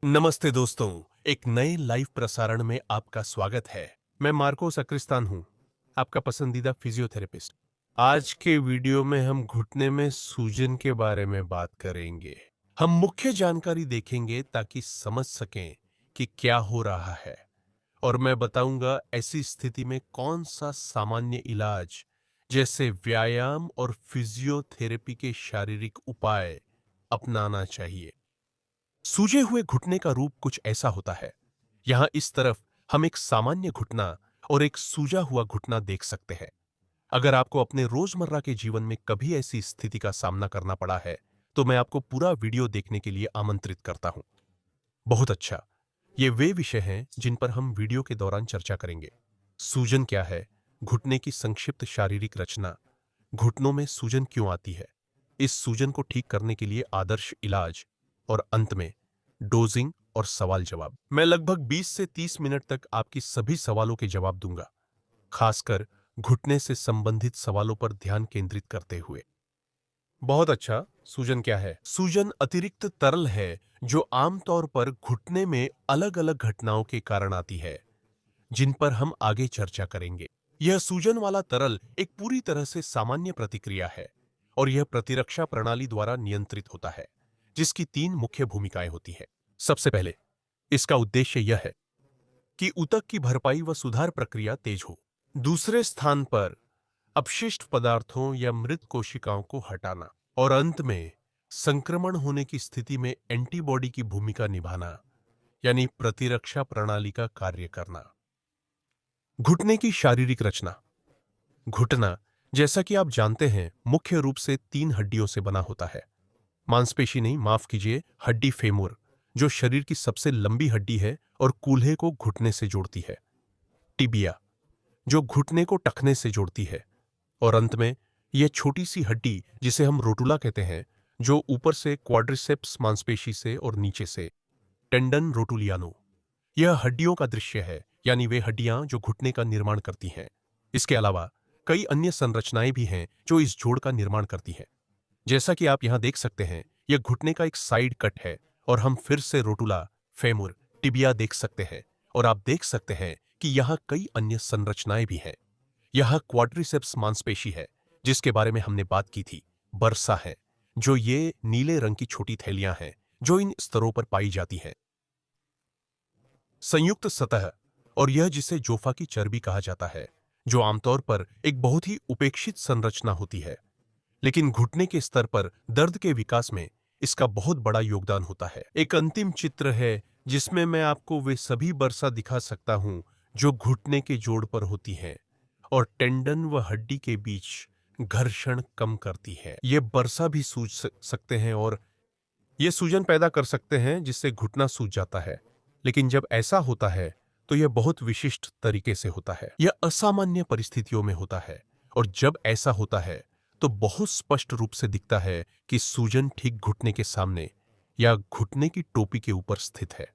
नमस्ते दोस्तों, एक नए लाइव प्रसारण में आपका स्वागत है। मैं मार्को सक्रिस्तान हूं, आपका पसंदीदा फिजियोथेरेपिस्ट। आज के वीडियो में हम घुटने में सूजन के बारे में बात करेंगे। हम मुख्य जानकारी देखेंगे ताकि समझ सकें कि क्या हो रहा है, और मैं बताऊंगा ऐसी स्थिति में कौन सा सामान्य इलाज जैसे व्यायाम और फिजियोथेरेपी के शारीरिक उपाय अपनाना चाहिए। सूजे हुए घुटने का रूप कुछ ऐसा होता है। यहां इस तरफ हम एक सामान्य घुटना और एक सूजा हुआ घुटना देख सकते हैं। अगर आपको अपने रोजमर्रा के जीवन में कभी ऐसी स्थिति का सामना करना पड़ा है, तो मैं आपको पूरा वीडियो देखने के लिए आमंत्रित करता हूं। बहुत अच्छा, ये वे विषय हैं जिन पर हम वीडियो के दौरान चर्चा करेंगे। सूजन क्या है, घुटने की संक्षिप्त शारीरिक रचना, घुटनों में सूजन क्यों आती है, इस सूजन को ठीक करने के लिए आदर्श इलाज, और अंत में डोजिंग और सवाल जवाब। मैं लगभग 20 से 30 मिनट तक आपकी सभी सवालों के जवाब दूंगा, खासकर घुटने से संबंधित सवालों पर ध्यान केंद्रित करते हुए। बहुत अच्छा, सूजन क्या है? सूजन अतिरिक्त तरल है जो आमतौर पर घुटने में अलग अलग घटनाओं के कारण आती है, जिन पर हम आगे चर्चा करेंगे। यह सूजन वाला तरल एक पूरी तरह से सामान्य प्रतिक्रिया है, और यह प्रतिरक्षा प्रणाली द्वारा नियंत्रित होता है, जिसकी 3 मुख्य भूमिकाएं होती हैं। सबसे पहले, इसका उद्देश्य यह है कि ऊतक की भरपाई व सुधार प्रक्रिया तेज हो। दूसरे स्थान पर, अपशिष्ट पदार्थों या मृत कोशिकाओं को हटाना। और अंत में, संक्रमण होने की स्थिति में एंटीबॉडी की भूमिका निभाना, यानी प्रतिरक्षा प्रणाली का कार्य करना। घुटने की शारीरिक रचना। घुटना, जैसा कि आप जानते हैं, मुख्य रूप से 3 हड्डियों से बना होता है। मांसपेशी नहीं, माफ कीजिए, हड्डी फेमुर, जो शरीर की सबसे लंबी हड्डी है और कूल्हे को घुटने से जोड़ती है। टिबिया, जो घुटने को टखने से जोड़ती है। और अंत में, यह छोटी सी हड्डी जिसे हम रोटुला कहते हैं, जो ऊपर से क्वाड्रिसेप्स मांसपेशी से और नीचे से टेंडन रोटुलियानो। यह हड्डियों का दृश्य है, यानी वे हड्डियां जो घुटने का निर्माण करती हैं। इसके अलावा कई अन्य संरचनाएं भी हैं जो इस जोड़ का निर्माण करती हैं। जैसा कि आप यहां देख सकते हैं, यह घुटने का एक साइड कट है, और हम फिर से रोटुला, फेमुर, टिबिया देख सकते हैं, और आप देख सकते हैं कि यहां कई अन्य संरचनाएं भी हैं। यह क्वाड्रिसेप्स मांसपेशी है, जिसके बारे में हमने बात की थी, बर्सा है, जो ये नीले रंग की छोटी थैलियां हैं जो इन स्तरों पर पाई जाती हैं। संयुक्त सतह, और यह जिसे जोफा की चर्बी कहा जाता है, जो आमतौर पर एक बहुत ही उपेक्षित संरचना होती है, लेकिन घुटने के स्तर पर दर्द के विकास में इसका बहुत बड़ा योगदान होता है। एक अंतिम चित्र है जिसमें मैं आपको वे सभी बर्सा दिखा सकता हूं जो घुटने के जोड़ पर होती हैं और टेंडन व हड्डी के बीच घर्षण कम करती है। ये बर्सा भी सूज सकते हैं और ये सूजन पैदा कर सकते हैं जिससे घुटना सूज जाता है। लेकिन जब ऐसा होता है तो यह बहुत विशिष्ट तरीके से होता है। यह असामान्य परिस्थितियों में होता है, और जब ऐसा होता है तो बहुत स्पष्ट रूप से दिखता है कि सूजन ठीक घुटने के सामने या घुटने की टोपी के ऊपर स्थित है।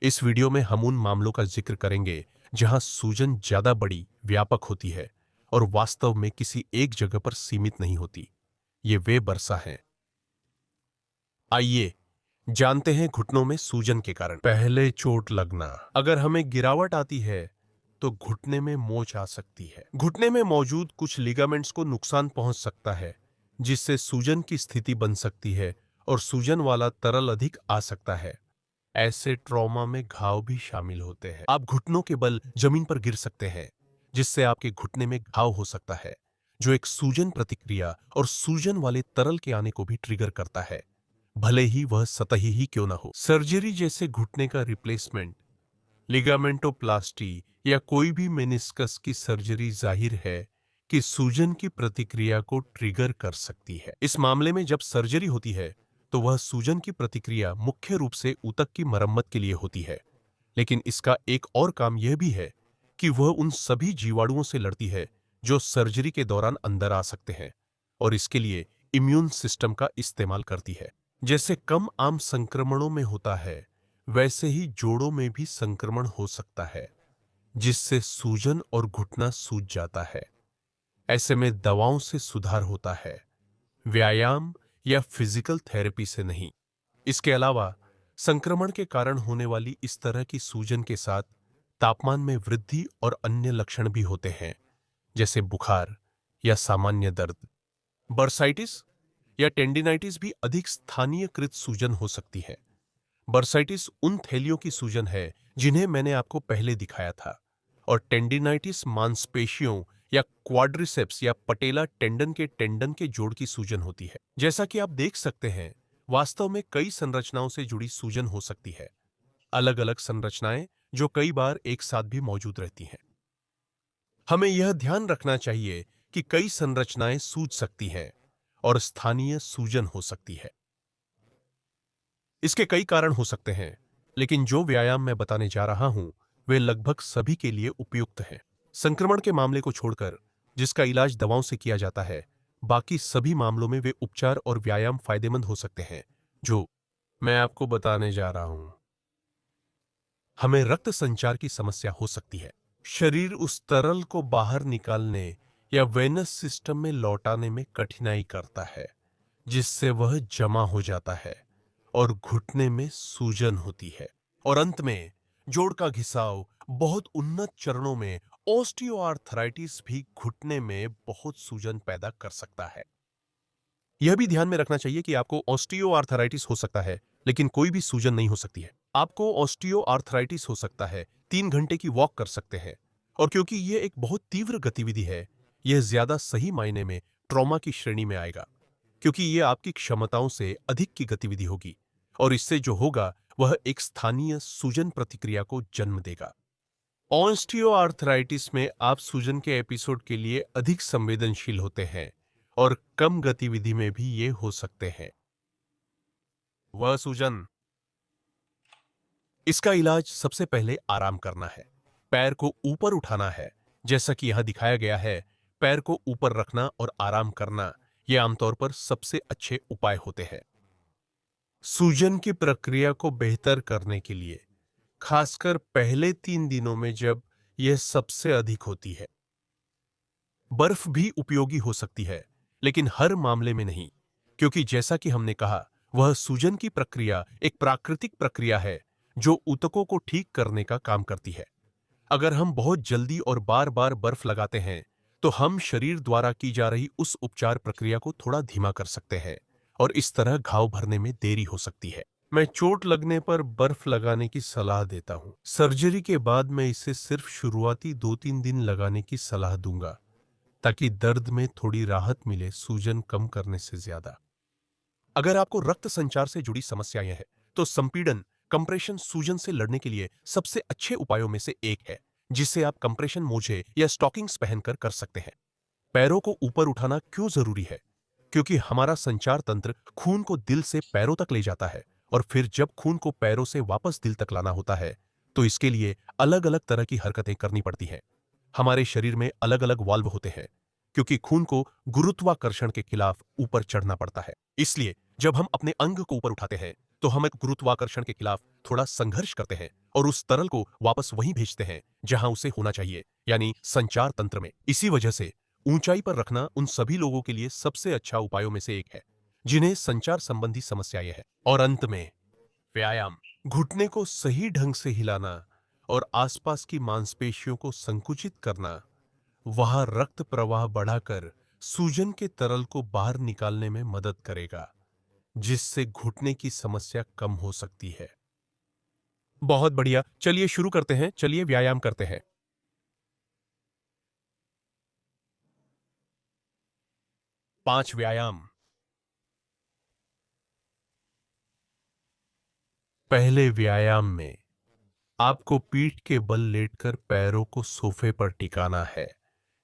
इस वीडियो में हम उन मामलों का जिक्र करेंगे जहां सूजन ज्यादा बड़ी, व्यापक होती है और वास्तव में किसी एक जगह पर सीमित नहीं होती। ये वे बरसा हैं। आइए जानते हैं घुटनों में सूजन के कारण। पहले, चोट लगना। अगर हमें गिरावट आती है तो घुटने में मोच आ सकती है। घुटने में मौजूद कुछ लिगामेंट्स को नुकसान पहुंच सकता है, जिससे सूजन की स्थिति बन सकती है और सूजन वाला तरल अधिक आ सकता है। ऐसे ट्रॉमा में घाव भी शामिल होते हैं। आप घुटनों के बल जमीन पर गिर सकते हैं, जिससे आपके घुटने में घाव हो सकता है, जो एक सूजन प्रतिक्रिया और सूजन वाले तरल के आने को भी ट्रिगर करता है, भले ही वह सतही ही क्यों ना हो। सर्जरी जैसे घुटने का रिप्लेसमेंट, लिगामेंटोप्लास्टी या कोई भी मेनिस्कस की सर्जरी जाहिर है कि सूजन की प्रतिक्रिया को ट्रिगर कर सकती है। इस मामले में जब सर्जरी होती है तो वह सूजन की प्रतिक्रिया मुख्य रूप से ऊतक की मरम्मत के लिए होती है, लेकिन इसका एक और काम यह भी है कि वह उन सभी जीवाणुओं से लड़ती है जो सर्जरी के दौरान अंदर आ सकते हैं, और इसके लिए इम्यून सिस्टम का इस्तेमाल करती है। जैसे कम आम संक्रमणों में होता है, वैसे ही जोड़ों में भी संक्रमण हो सकता है, जिससे सूजन और घुटना सूज जाता है। ऐसे में दवाओं से सुधार होता है, व्यायाम या फिजिकल थेरेपी से नहीं। इसके अलावा संक्रमण के कारण होने वाली इस तरह की सूजन के साथ तापमान में वृद्धि और अन्य लक्षण भी होते हैं, जैसे बुखार या सामान्य दर्द। बर्साइटिस या टेंडिनाइटिस भी अधिक स्थानीयकृत सूजन हो सकती है। बर्साइटिस उन थैलियों की सूजन है जिन्हें मैंने आपको पहले दिखाया था, और टेंडिनाइटिस मांसपेशियों या क्वाड्रिसेप्स या पटेला टेंडन के जोड़ की सूजन होती है। जैसा कि आप देख सकते हैं, वास्तव में कई संरचनाओं से जुड़ी सूजन हो सकती है, अलग अलग संरचनाएं जो कई बार एक साथ भी मौजूद रहती हैं। हमें यह ध्यान रखना चाहिए कि कई संरचनाएं सूज सकती हैं और स्थानीय सूजन हो सकती है। इसके कई कारण हो सकते हैं, लेकिन जो व्यायाम मैं बताने जा रहा हूं वे लगभग सभी के लिए उपयुक्त हैं। संक्रमण के मामले को छोड़कर, जिसका इलाज दवाओं से किया जाता है, बाकी सभी मामलों में वे उपचार और व्यायाम फायदेमंद हो सकते हैं जो मैं आपको बताने जा रहा हूं। हमें रक्त संचार की समस्या हो सकती है। शरीर उस तरल को बाहर निकालने या वेनस सिस्टम में लौटाने में कठिनाई करता है, जिससे वह जमा हो जाता है और घुटने में सूजन होती है। और अंत में जोड़ का घिसाव बहुत उन्नत चरणों में ऑस्टियोआर्थराइटिस भी घुटने में बहुत सूजन पैदा कर सकता है। यह भी ध्यान में रखना चाहिए कि आपको ऑस्टियोआर्थराइटिस हो सकता है, लेकिन कोई भी सूजन नहीं हो सकती है। आपको ऑस्टियोआर्थराइटिस हो सकता है, 3 घंटे की वॉक कर सकते हैं, और क्योंकि यह एक बहुत तीव्र गतिविधि है, यह ज्यादा सही मायने में ट्रॉमा की श्रेणी में आएगा, क्योंकि यह आपकी क्षमताओं से अधिक की गतिविधि होगी, और इससे जो होगा वह एक स्थानीय सूजन प्रतिक्रिया को जन्म देगा। ऑस्टियोआर्थराइटिस में आप सूजन के एपिसोड के लिए अधिक संवेदनशील होते हैं, और कम गतिविधि में भी ये हो सकते हैं। वह सूजन। इसका इलाज सबसे पहले आराम करना है। पैर को ऊपर उठाना है, जैसा कि यहां दिखाया गया है। पैर को ऊपर रखना और आराम करना ये आमतौर पर सबसे अच्छे उपाय होते हैं। सूजन की प्रक्रिया को बेहतर करने के लिए, खासकर पहले 3 दिनों में जब यह सबसे अधिक होती है, बर्फ भी उपयोगी हो सकती है, लेकिन हर मामले में नहीं, क्योंकि जैसा कि हमने कहा, वह सूजन की प्रक्रिया एक प्राकृतिक प्रक्रिया है जो ऊतकों को ठीक करने का काम करती है। अगर हम बहुत जल्दी और बार बार बर्फ लगाते हैं, तो हम शरीर द्वारा की जा रही उस उपचार प्रक्रिया को थोड़ा धीमा कर सकते हैं, और इस तरह घाव भरने में देरी हो सकती है। मैं चोट लगने पर बर्फ लगाने की सलाह देता हूं। सर्जरी के बाद मैं इसे सिर्फ शुरुआती 2-3 दिन लगाने की सलाह दूंगा, ताकि दर्द में थोड़ी राहत मिले, सूजन कम करने से ज्यादा। अगर आपको रक्त संचार से जुड़ी समस्याएं हैं, तो संपीड़न कंप्रेशन सूजन से लड़ने के लिए सबसे अच्छे उपायों में से एक है, जिसे आप कंप्रेशन मोजे या स्टॉकिंग्स पहनकर कर सकते हैं। पैरों को ऊपर उठाना क्यों जरूरी है? क्योंकि हमारा संचार तंत्र खून को दिल से पैरों तक ले जाता है, और फिर जब खून को पैरों से वापस दिल तक लाना होता है, तो इसके लिए अलग अलग तरह की हरकतें करनी पड़ती हैं। हमारे शरीर में अलग अलग वाल्व होते हैं, क्योंकि खून को गुरुत्वाकर्षण के खिलाफ ऊपर चढ़ना पड़ता है। इसलिए जब हम अपने अंग को ऊपर उठाते हैं, तो हम गुरुत्वाकर्षण के खिलाफ थोड़ा संघर्ष करते हैं और उस तरल को वापस वहीं भेजते हैं जहां उसे होना चाहिए, यानी संचार तंत्र में। इसी वजह से ऊंचाई पर रखना उन सभी लोगों के लिए सबसे अच्छा उपायों में से एक है जिन्हें संचार संबंधी समस्याएं हैं। और अंत में व्यायाम, घुटने को सही ढंग से हिलाना और आसपास की मांसपेशियों को संकुचित करना वहां रक्त प्रवाह बढ़ाकर सूजन के तरल को बाहर निकालने में मदद करेगा, जिससे घुटने की समस्या कम हो सकती है। बहुत बढ़िया, चलिए शुरू करते हैं। चलिए व्यायाम करते हैं। 5 व्यायाम। पहले व्यायाम में आपको पीठ के बल लेटकर पैरों को सोफे पर टिकाना है,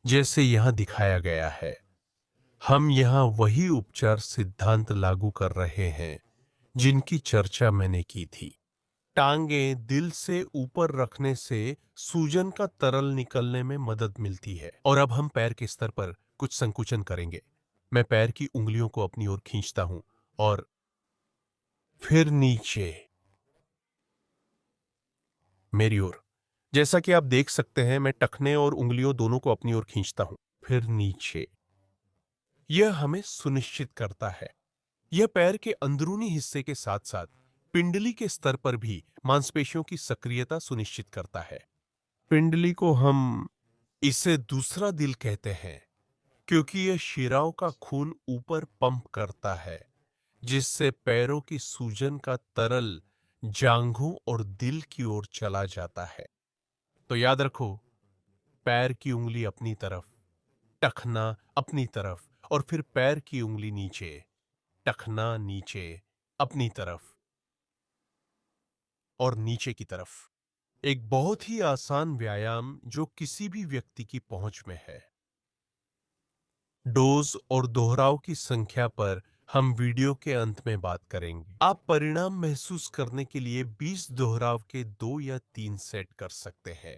जैसे यहां दिखाया गया है। हम यहां वही उपचार सिद्धांत लागू कर रहे हैं जिनकी चर्चा मैंने की थी। टांगें दिल से ऊपर रखने से सूजन का तरल निकलने में मदद मिलती है। और अब हम पैर के स्तर पर कुछ संकुचन करेंगे। मैं पैर की उंगलियों को अपनी ओर खींचता हूं और फिर नीचे मेरी ओर। जैसा कि आप देख सकते हैं, मैं टखने और उंगलियों दोनों को अपनी ओर खींचता हूं, फिर नीचे। यह हमें सुनिश्चित करता है, यह पैर के अंदरूनी हिस्से के साथ साथ पिंडली के स्तर पर भी मांसपेशियों की सक्रियता सुनिश्चित करता है। पिंडली को हम इसे दूसरा दिल कहते हैं क्योंकि यह शिराओं का खून ऊपर पंप करता है, जिससे पैरों की सूजन का तरल जांघों और दिल की ओर चला जाता है। तो याद रखो, पैर की उंगली अपनी तरफ, टखना अपनी तरफ और फिर पैर की उंगली नीचे, टखना नीचे, अपनी तरफ और नीचे की तरफ। एक बहुत ही आसान व्यायाम जो किसी भी व्यक्ति की पहुंच में है। डोज और दोहराव की संख्या पर हम वीडियो के अंत में बात करेंगे। आप परिणाम महसूस करने के लिए 20 दोहराव के 2 या 3 सेट कर सकते हैं।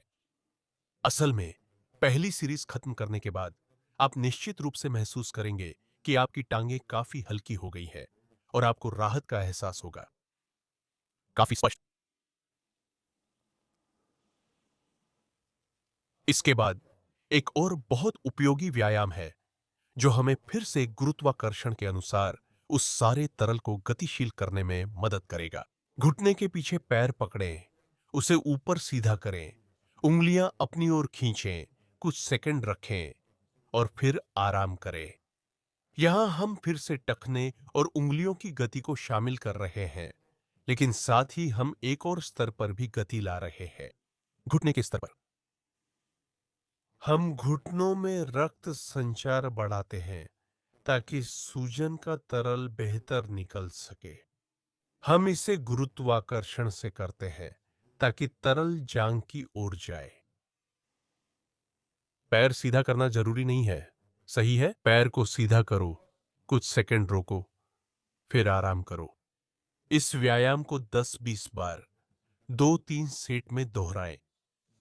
असल में पहली सीरीज खत्म करने के बाद आप निश्चित रूप से महसूस करेंगे कि आपकी टांगें काफी हल्की हो गई है और आपको राहत का एहसास होगा। काफी स्पष्ट। इसके बाद एक और बहुत उपयोगी व्यायाम है जो हमें फिर से गुरुत्वाकर्षण के अनुसार उस सारे तरल को गतिशील करने में मदद करेगा। घुटने के पीछे पैर पकड़ें, उसे ऊपर सीधा करें, उंगलियां अपनी ओर खींचें, कुछ सेकंड रखें और फिर आराम करें। यहां हम फिर से टखने और उंगलियों की गति को शामिल कर रहे हैं, लेकिन साथ ही हम एक और स्तर पर भी गति ला रहे हैं। घुटने के स्तर पर हम घुटनों में रक्त संचार बढ़ाते हैं ताकि सूजन का तरल बेहतर निकल सके। हम इसे गुरुत्वाकर्षण से करते हैं ताकि तरल जांग की ओर जाए। पैर सीधा करना जरूरी नहीं है, सही है? पैर को सीधा करो, कुछ सेकंड रोको, फिर आराम करो। इस व्यायाम को 10-20 बार 2-3 सेट में दोहराएं।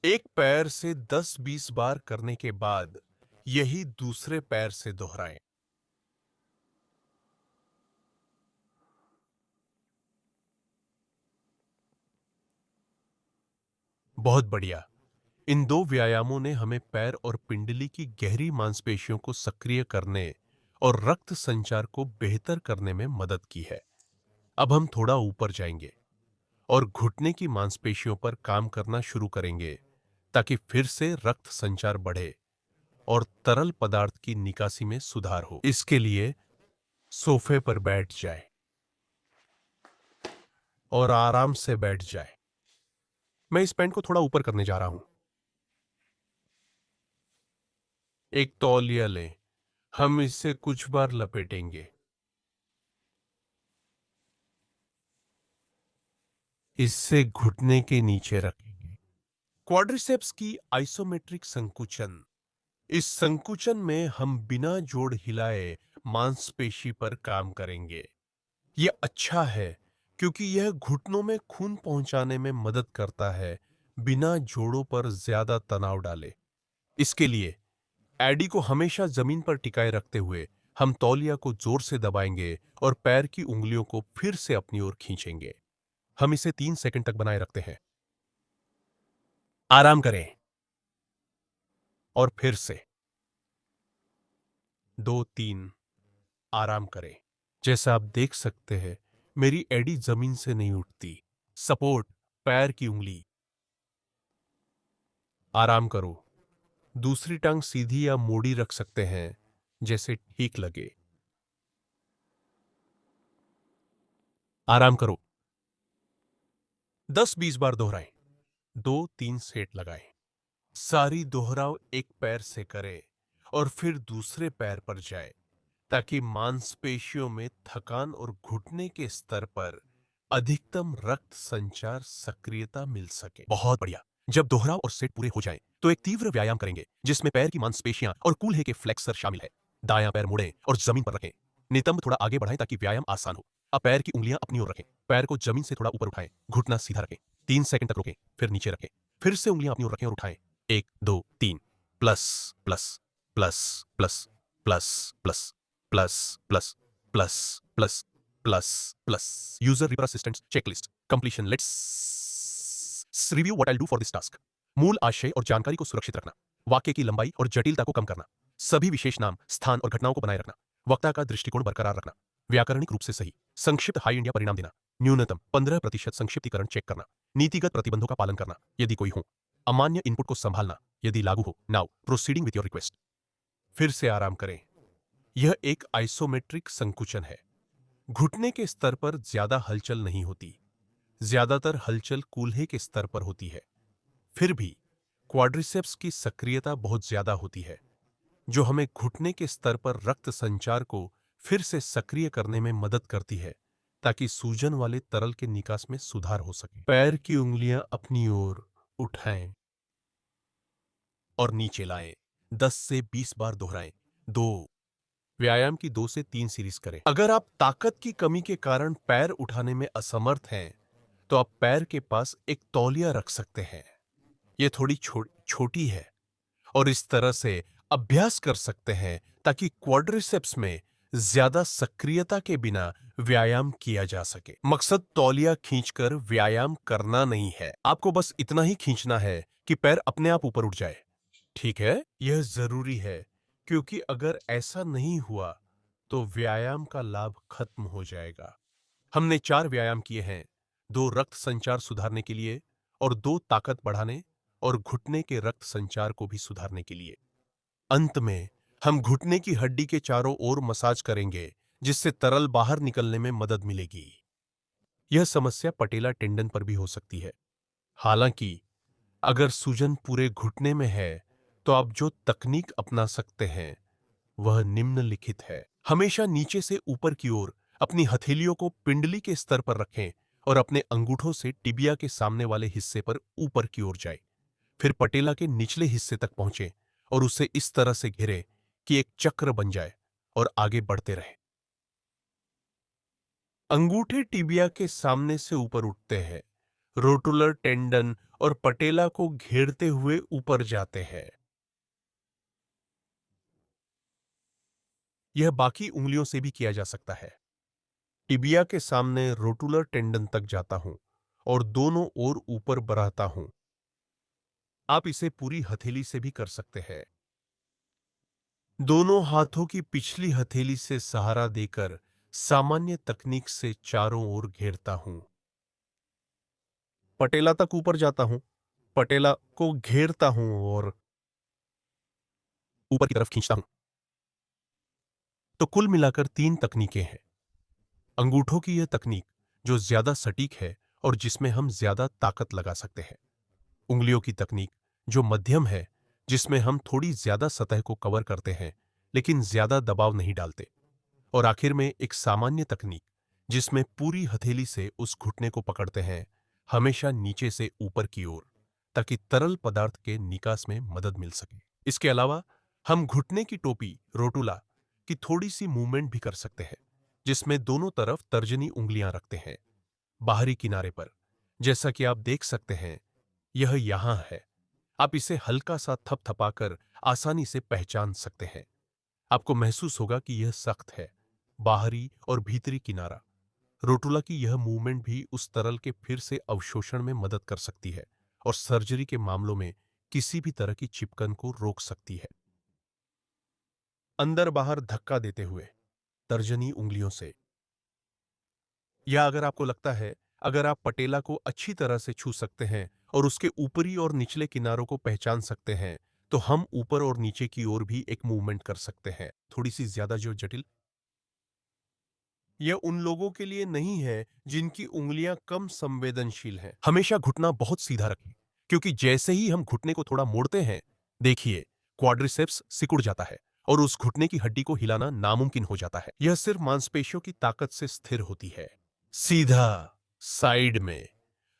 एक पैर से 10-20 बार करने के बाद यही दूसरे पैर से दोहराएं। बहुत बढ़िया। इन दो व्यायामों ने हमें पैर और पिंडली की गहरी मांसपेशियों को सक्रिय करने और रक्त संचार को बेहतर करने में मदद की है। अब हम थोड़ा ऊपर जाएंगे और घुटने की मांसपेशियों पर काम करना शुरू करेंगे ताकि फिर से रक्त संचार बढ़े और तरल पदार्थ की निकासी में सुधार हो। इसके लिए सोफे पर बैठ जाए और आराम से बैठ जाए। मैं इस पैंट को थोड़ा ऊपर करने जा रहा हूं। एक तौलिया लें, हम इसे कुछ बार लपेटेंगे। इससे घुटने के नीचे रखेंगे। क्वाड्रिसेप्स की आइसोमेट्रिक संकुचन। इस संकुचन में हम बिना जोड़ हिलाए मांसपेशी पर काम करेंगे। यह अच्छा है क्योंकि यह घुटनों में खून पहुंचाने में मदद करता है बिना जोड़ों पर ज्यादा तनाव डाले। इसके लिए एडी को हमेशा जमीन पर टिकाए रखते हुए हम तौलिया को जोर से दबाएंगे और पैर की उंगलियों को फिर से अपनी ओर खींचेंगे। हम इसे 3 सेकंड तक बनाए रखते हैं। आराम करें और फिर से 2-3 आराम करें। जैसा आप देख सकते हैं, मेरी एडी जमीन से नहीं उठती। सपोर्ट पैर की उंगली। आराम करो। दूसरी टांग सीधी या मोड़ी रख सकते हैं, जैसे ठीक लगे। आराम करो। 10-20 बार दोहराएं। 2-3 सेट लगाएं। सारी दोहराव एक पैर से करें और फिर दूसरे पैर पर जाए ताकि मांसपेशियों में थकान और घुटने के स्तर पर अधिकतम रक्त संचार सक्रियता मिल सके। बहुत बढ़िया। जब दोहराव और सेट पूरे हो जाएं, तो एक तीव्र व्यायाम करेंगे जिसमें पैर की मांसपेशियां और कूल्हे के फ्लेक्सर शामिल है। दायां पैर मुड़ें और जमीन पर रखें। नितंब थोड़ा आगे बढ़ाएं ताकि व्यायाम आसान हो। अब पैर की उंगलियां अपनी ओर रखें। पैर को जमीन से थोड़ा ऊपर उठाएं। घुटना सीधा रखें। 3 सेकंड तक रोकें, फिर नीचे रखें। फिर से उंगलियां अपनी ओर रखें और उठाएं। 1 2 3 plus plus plus plus plus plus plus plus plus plus plus plus. User ripper assistant checklist completion. Let's review what I do for this task. मूल आशय और जानकारी को सुरक्षित रखना, वाक्य की लंबाई और जटिलता को कम करना, सभी विशेष नाम, स्थान और घटनाओं को बनाए रखना, वक्ता का दृष्टिकोण बरकरार रखना, व्याकरणिक रूप से सही, संक्षिप्त हाई इंडिया परिणाम देना, न्यूनतम 15% संक्षिप्तीकरण चेक करना, नीतिगत प्रतिबंधों का पालन करना यदि कोई हो, अमान्य इनपुट को संभालना यदि लागू हो। Now proceeding with your request. फिर से आराम करें। यह एक आइसोमेट्रिक संकुचन है। घुटने के स्तर पर ज्यादा हलचल नहीं होती, ज्यादातर हलचल कूल्हे के स्तर पर होती है। फिर भी क्वाड्रिसेप्स की सक्रियता बहुत ज्यादा होती है, जो हमें घुटने के स्तर पर रक्त संचार को फिर से सक्रिय करने में मदद करती है ताकि सूजन वाले तरल के निकास में सुधार हो सके। पैर की उंगलियां अपनी ओर उठाएं और नीचे लाएं। 10 से 20 बार दोहराएं। 2 व्यायाम की 2 से 3 सीरीज करें। अगर आप ताकत की कमी के कारण पैर उठाने में असमर्थ हैं, तो आप पैर के पास एक तौलिया रख सकते हैं। यह थोड़ी छोटी है और इस तरह से अभ्यास कर सकते हैं ताकि क्वाड्रिसेप्स में ज्यादा सक्रियता के बिना व्यायाम किया जा सके। मकसद तौलिया खींचकर व्यायाम करना नहीं है, आपको बस इतना ही खींचना है कि पैर अपने आप ऊपर उठ जाए। ठीक है, यह जरूरी है क्योंकि अगर ऐसा नहीं हुआ तो व्यायाम का लाभ खत्म हो जाएगा। हमने 4 व्यायाम किए हैं, 2 रक्त संचार सुधारने के लिए और 2 ताकत बढ़ाने और घुटने के रक्त संचार को भी सुधारने के लिए। अंत में हम घुटने की हड्डी के चारों ओर मसाज करेंगे, जिससे तरल बाहर निकलने में मदद मिलेगी। यह समस्या पटेला टेंडन पर भी हो सकती है। हालांकि अगर सूजन पूरे घुटने में है, तो आप जो तकनीक अपना सकते हैं वह निम्नलिखित है। हमेशा नीचे से ऊपर की ओर अपनी हथेलियों को पिंडली के स्तर पर रखें और अपने अंगूठों से टिबिया के सामने वाले हिस्से पर ऊपर की ओर जाए। फिर पटेला के निचले हिस्से तक पहुंचे और उसे इस तरह से घेरे कि एक चक्र बन जाए और आगे बढ़ते रहे। अंगूठे टिबिया के सामने से ऊपर उठते हैं, रोटुलर टेंडन और पटेला को घेरते हुए ऊपर जाते हैं। यह बाकी उंगलियों से भी किया जा सकता है। टिबिया के सामने रोटुलर टेंडन तक जाता हूं और दोनों ओर ऊपर बढ़ाता हूं। आप इसे पूरी हथेली से भी कर सकते हैं। दोनों हाथों की पिछली हथेली से सहारा देकर सामान्य तकनीक से चारों ओर घेरता हूं। पटेला तक ऊपर जाता हूं, पटेला को घेरता हूं और ऊपर की तरफ खींचता हूं। तो कुल मिलाकर 3 तकनीकें हैं। अंगूठों की यह तकनीक जो ज्यादा सटीक है और जिसमें हम ज्यादा ताकत लगा सकते हैं। उंगलियों की तकनीक जो मध्यम है, जिसमें हम थोड़ी ज्यादा सतह को कवर करते हैं लेकिन ज्यादा दबाव नहीं डालते। और आखिर में एक सामान्य तकनीक जिसमें पूरी हथेली से उस घुटने को पकड़ते हैं, हमेशा नीचे से ऊपर की ओर, ताकि तरल पदार्थ के निकास में मदद मिल सके। इसके अलावा हम घुटने की टोपी रोटुला की थोड़ी सी मूवमेंट भी कर सकते हैं, जिसमें दोनों तरफ तर्जनी उंगलियां रखते हैं बाहरी किनारे पर। जैसा कि आप देख सकते हैं, यह यहां है। आप इसे हल्का सा थपथपाकर आसानी से पहचान सकते हैं। आपको महसूस होगा कि यह सख्त है। बाहरी और भीतरी किनारा रोटुला की यह मूवमेंट भी उस तरल के फिर से अवशोषण में मदद कर सकती है और सर्जरी के मामलों में किसी भी तरह की चिपकन को रोक सकती है। अंदर बाहर धक्का देते हुए तर्जनी उंगलियों से, या अगर आपको लगता है अगर आप पटेला को अच्छी तरह से छू सकते हैं और उसके ऊपरी और निचले किनारों को पहचान सकते हैं, तो हम ऊपर और नीचे की ओर भी एक मूवमेंट कर सकते हैं, थोड़ी सी ज्यादा जो जटिल। यह उन लोगों के लिए नहीं है जिनकी उंगलियां कम संवेदनशील हैं। हमेशा घुटना बहुत सीधा रखें, क्योंकि जैसे ही हम घुटने को थोड़ा मोड़ते हैं, देखिए क्वाड्रिसेप्स सिकुड़ जाता है और उस घुटने की हड्डी को हिलाना नामुमकिन हो जाता है। यह सिर्फ मांसपेशियों की ताकत से स्थिर होती है। सीधा साइड में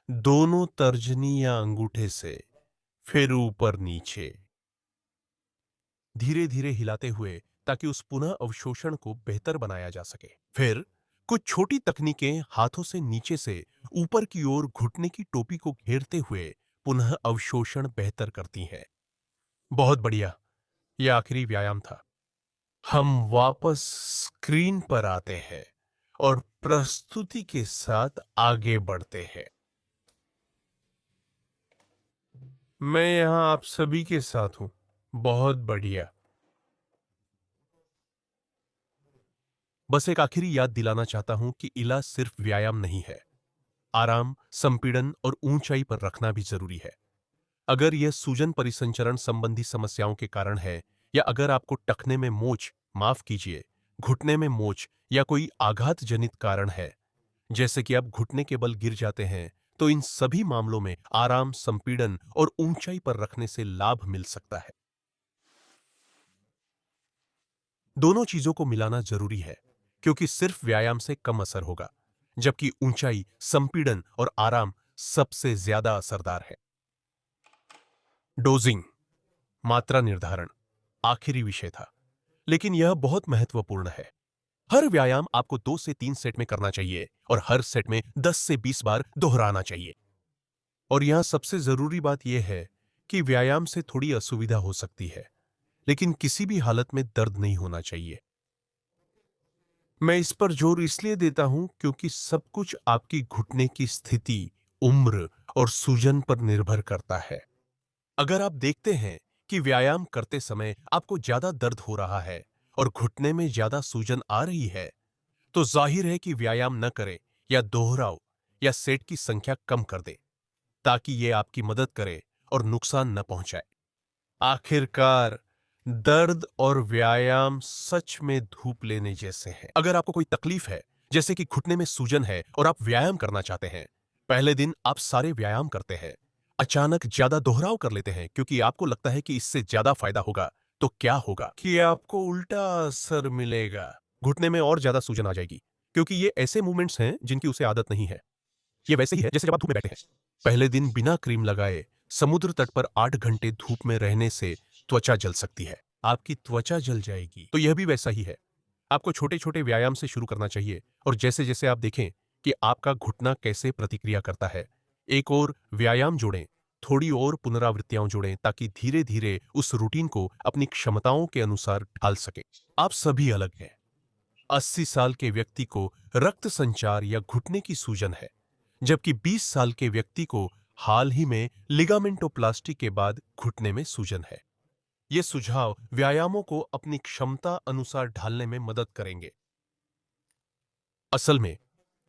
दोनों तर्जनी या अंगूठे से, फिर ऊपर नीचे धीरे धीरे हिलाते हुए, ताकि उस पुनः अवशोषण को बेहतर बनाया जा सके। फिर कुछ छोटी तकनीकें हाथों से नीचे से ऊपर की ओर घुटने की टोपी को घेरते हुए पुनः अवशोषण बेहतर करती हैं। बहुत बढ़िया, यह आखिरी व्यायाम था। हम वापस स्क्रीन पर आते हैं और प्रस्तुति के साथ आगे बढ़ते हैं। मैं यहां आप सभी के साथ हूं। बहुत बढ़िया। बस एक आखिरी याद दिलाना चाहता हूं कि इलाज सिर्फ व्यायाम नहीं है। आराम, संपीड़न और ऊंचाई पर रखना भी जरूरी है। अगर यह सूजन परिसंचरण संबंधी समस्याओं के कारण है, या अगर आपको टखने में मोच, माफ कीजिए, घुटने में मोच या कोई आघात जनित कारण है, जैसे कि आप घुटने के बल गिर जाते हैं, तो इन सभी मामलों में आराम, संपीड़न और ऊंचाई पर रखने से लाभ मिल सकता है। दोनों चीजों को मिलाना जरूरी है, क्योंकि सिर्फ व्यायाम से कम असर होगा, जबकि ऊंचाई, संपीड़न और आराम सबसे ज्यादा असरदार है। डोजिंग, मात्रा निर्धारण, आखिरी विषय था, लेकिन यह बहुत महत्वपूर्ण है। हर व्यायाम आपको 2 से 3 सेट में करना चाहिए और हर सेट में 10 से 20 बार दोहराना चाहिए। और यहां सबसे जरूरी बात यह है कि व्यायाम से थोड़ी असुविधा हो सकती है, लेकिन किसी भी हालत में दर्द नहीं होना चाहिए। मैं इस पर जोर इसलिए देता हूं क्योंकि सब कुछ आपकी घुटने की स्थिति, उम्र और सूजन पर निर्भर करता है। अगर आप देखते हैं कि व्यायाम करते समय आपको ज्यादा दर्द हो रहा है और घुटने में ज्यादा सूजन आ रही है, तो जाहिर है कि व्यायाम न करें या दोहराओ या सेट की संख्या कम कर दें, ताकि ये आपकी मदद करे और नुकसान न पहुंचाए। आखिरकार, दर्द और व्यायाम सच में धूप लेने जैसे हैं। अगर आपको कोई तकलीफ है, जैसे कि घुटने में सूजन है और आप व्यायाम करना चाहते हैं, पहले दिन आप सारे व्यायाम करते हैं, अचानक ज्यादा दोहराव कर लेते हैं क्योंकि आपको लगता है कि इससे ज्यादा फायदा होगा, तो क्या होगा कि आपको उल्टा असर मिलेगा। घुटने में और ज्यादा सूजन आ जाएगी, क्योंकि ये ऐसे मूवमेंट्स हैं जिनकी उसे आदत नहीं है। ये वैसे ही है जैसे जब आप धूप में बैठे हैं। पहले दिन बिना क्रीम लगाए समुद्र तट पर 8 घंटे धूप में रहने से त्वचा जल सकती है। आपकी त्वचा जल जाएगी। तो यह भी वैसा ही है। आपको छोटे छोटे व्यायाम से शुरू करना चाहिए और जैसे जैसे आप देखें कि आपका घुटना कैसे प्रतिक्रिया करता है, एक और व्यायाम जोड़ें, थोड़ी और पुनरावृत्तियां जोड़ें, ताकि धीरे धीरे उस रूटीन को अपनी क्षमताओं के अनुसार ढाल सकें। आप सभी अलग हैं। 80 साल के व्यक्ति को रक्त संचार या घुटने की सूजन है, जबकि 20 साल के व्यक्ति को हाल ही में लिगामेंटोप्लास्टी के बाद घुटने में सूजन है। ये सुझाव व्यायामों को अपनी क्षमता अनुसार ढालने में मदद करेंगे। असल में